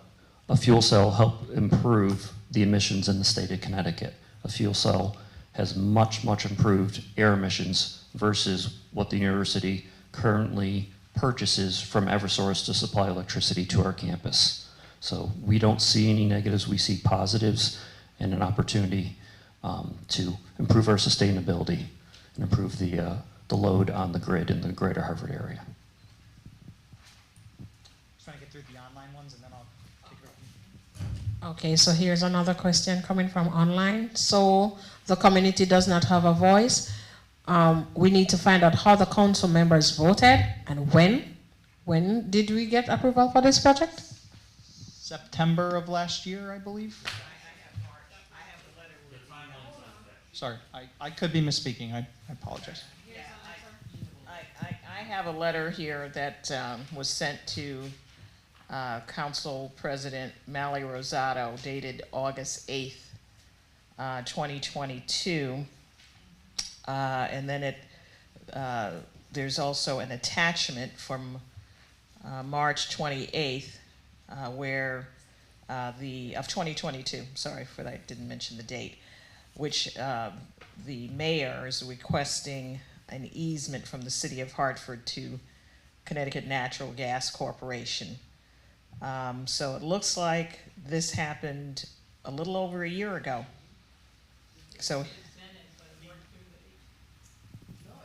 fuel cell helped improve the emissions in the state of Connecticut. A fuel cell has much, much improved air emissions versus what the university currently purchases from Eversource to supply electricity to our campus. So we don't see any negatives, we see positives and an opportunity to improve our sustainability and improve the load on the grid in the greater Hartford area. Trying to get through the online ones and then I'll take it over. Okay, so here's another question coming from online. So the community does not have a voice. We need to find out how the council members voted and when. When did we get approval for this project? September of last year, I believe. Sorry, I could be misspeaking. I apologize. Yeah, I have a letter here that was sent to Council President Mally Rosato dated August 8th, 2022. And then there's also an attachment from March 28th, where of 2022, sorry for that, I didn't mention the date, which the mayor is requesting an easement from the city of Hartford to Connecticut Natural Gas Corporation. So it looks like this happened a little over a year ago. So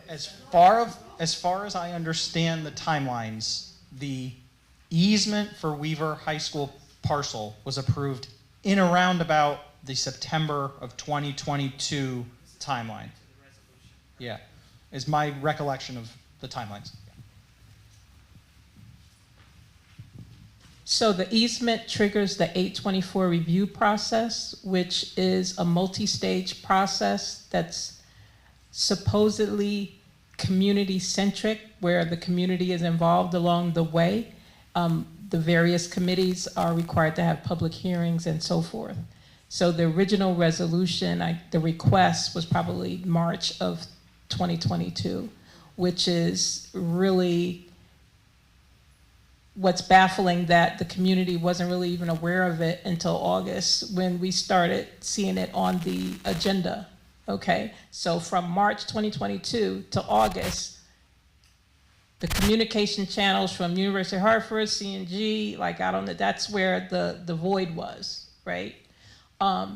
as far as I understand the timelines, the easement for Weaver High School parcel was approved in around about the September of 2022 timeline. Yeah, is my recollection of the timelines. So the easement triggers the 824 review process, which is a multi-stage process that's supposedly community-centric, where the community is involved along the way. The various committees are required to have public hearings and so forth. So the original resolution, the request was probably March of 2022, which is really what's baffling, that the community wasn't really even aware of it until August when we started seeing it on the agenda. Okay, so from March 2022 to August, the communication channels from University of Hartford, CNG, like I don't know, that's where the void was, right? I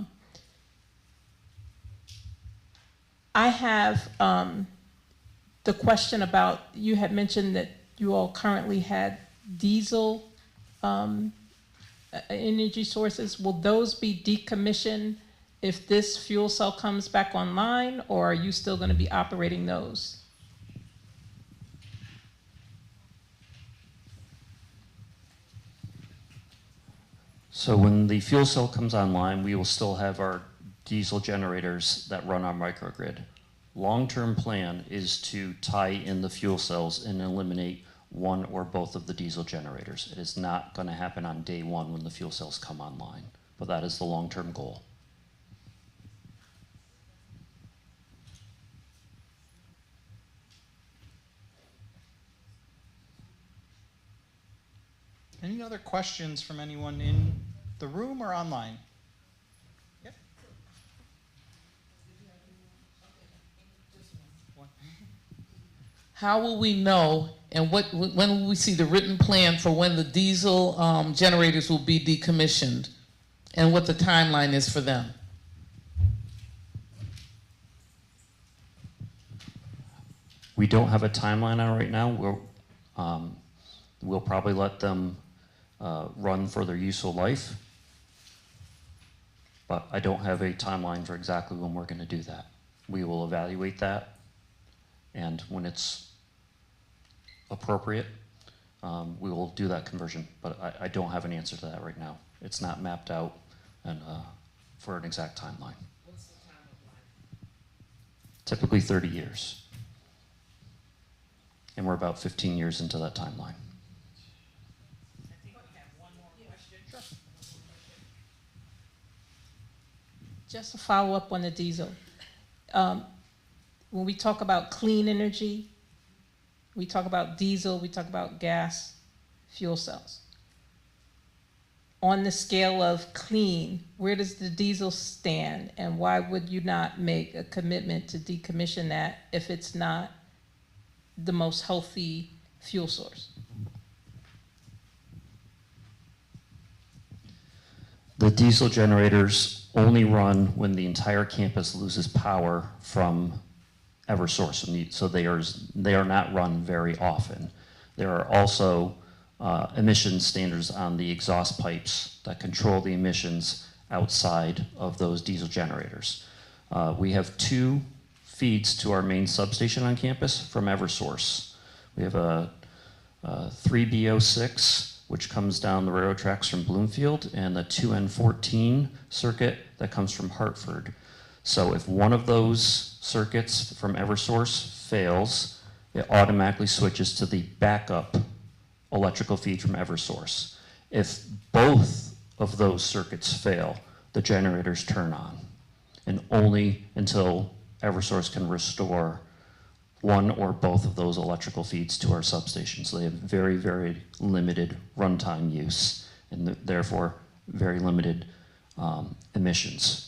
have the question about, you had mentioned that you all currently had diesel energy sources. Will those be decommissioned if this fuel cell comes back online, or are you still going to be operating those? So when the fuel cell comes online, we will still have our diesel generators that run our microgrid. Long-term plan is to tie in the fuel cells and eliminate one or both of the diesel generators. It is not going to happen on day one when the fuel cells come online, but that is the long-term goal. Any other questions from anyone in the room or online? Yep. How will we know, and when will we see the written plan for when the diesel generators will be decommissioned, and what the timeline is for them? We don't have a timeline on right now. We'll probably let them run for their useful life, but I don't have a timeline for exactly when we're going to do that. We will evaluate that, and when it's appropriate, we will do that conversion, but I don't have an answer to that right now. It's not mapped out and for an exact timeline. What's the timeline? Typically 30 years. And we're about 15 years into that timeline. Just to follow up on the diesel. When we talk about clean energy, we talk about diesel, we talk about gas, fuel cells. On the scale of clean, where does the diesel stand, and why would you not make a commitment to decommission that if it's not the most healthy fuel source? The diesel generators only run when the entire campus loses power from Eversource, so they are not run very often. There are also emission standards on the exhaust pipes that control the emissions outside of those diesel generators. We have 2 feeds to our main substation on campus from Eversource. We have a 3B06, which comes down the railroad tracks from Bloomfield, and the 2N14 circuit that comes from Hartford. So if one of those circuits from Eversource fails, it automatically switches to the backup electrical feed from Eversource. If both of those circuits fail, the generators turn on, and only until Eversource can restore one or both of those electrical feeds to our substation. So they have very, very limited runtime use, and therefore very limited emissions.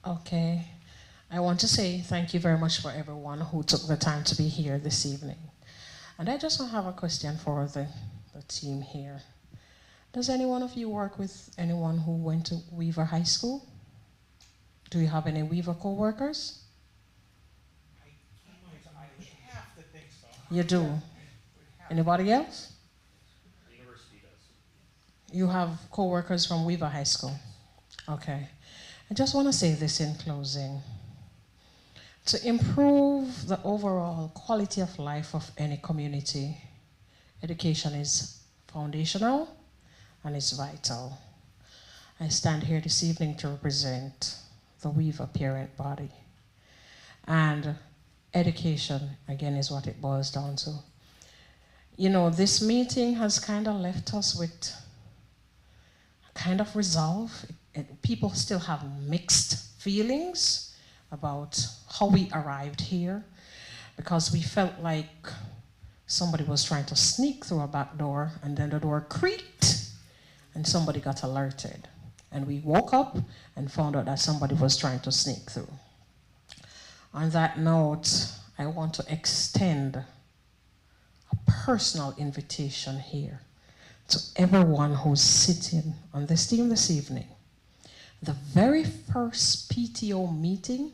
Okay. I want to say thank you very much for everyone who took the time to be here this evening. And I just have a question for the team here. Does any one of you work with anyone who went to Weaver High School? Do you have any Weaver co-workers? You do. Anybody else? The university does. You have co-workers from Weaver High School? Okay. I just want to say this in closing. To improve the overall quality of life of any community, education is foundational and it's vital. I stand here this evening to represent the Weaver parent body. And education, again, is what it boils down to. You know, this meeting has kind of left us with a kind of resolve. People still have mixed feelings about how we arrived here, because we felt like somebody was trying to sneak through a back door, and then the door creaked and somebody got alerted. And we woke up and found out that somebody was trying to sneak through. On that note, I want to extend a personal invitation here to everyone who's sitting on this team this evening. The very first PTO meeting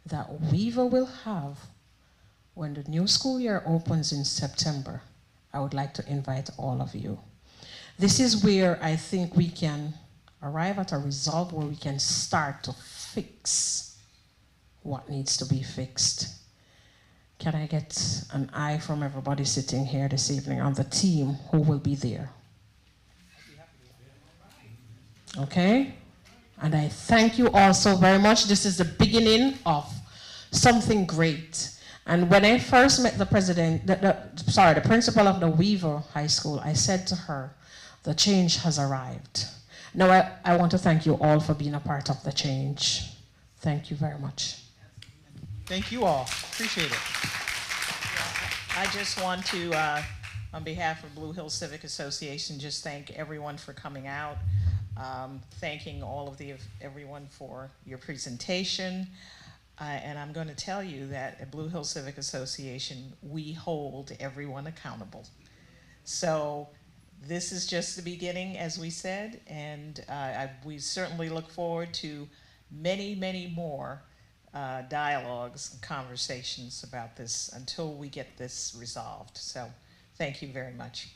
that Weaver will have when the new school year opens in September, I would like to invite all of you. This is where I think we can arrive at a result where we can start to fix what needs to be fixed. Can I get an eye from everybody sitting here this evening on the team who will be there? Okay? And I thank you all so very much. This is the beginning of something great. And when I first met the principal of the Weaver High School, I said to her, the change has arrived. No, I want to thank you all for being a part of the change. Thank you very much. Thank you all. Appreciate it. I just want to, on behalf of Blue Hill Civic Association, just thank everyone for coming out. Thanking all of everyone for your presentation. And I'm going to tell you that at Blue Hill Civic Association, we hold everyone accountable. So this is just the beginning, as we said, and we certainly look forward to many, many more dialogues and conversations about this until we get this resolved. So thank you very much.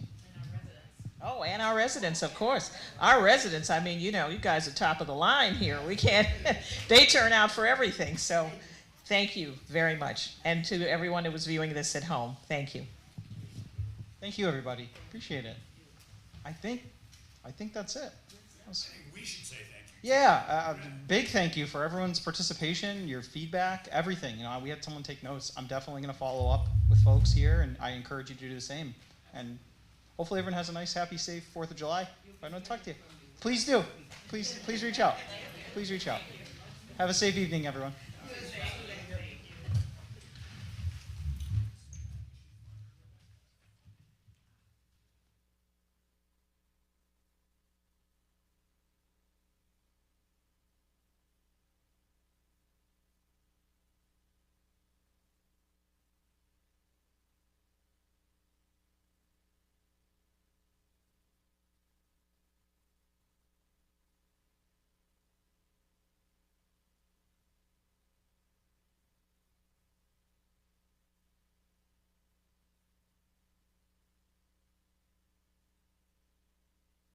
Oh, and our residents, of course. Our residents, I mean, you know, you guys are top of the line here. We can't, they turn out for everything. So thank you very much. And to everyone who was viewing this at home, thank you. Thank you, everybody. Appreciate it. I think that's it. I think we should say thank you. Yeah, big thank you for everyone's participation, your feedback, everything. You know, we had someone take notes. I'm definitely going to follow up with folks here, and I encourage you to do the same. And hopefully everyone has a nice, happy, safe 4th of July. If I don't talk to you, please do. Please reach out. Please reach out. Have a safe evening, everyone.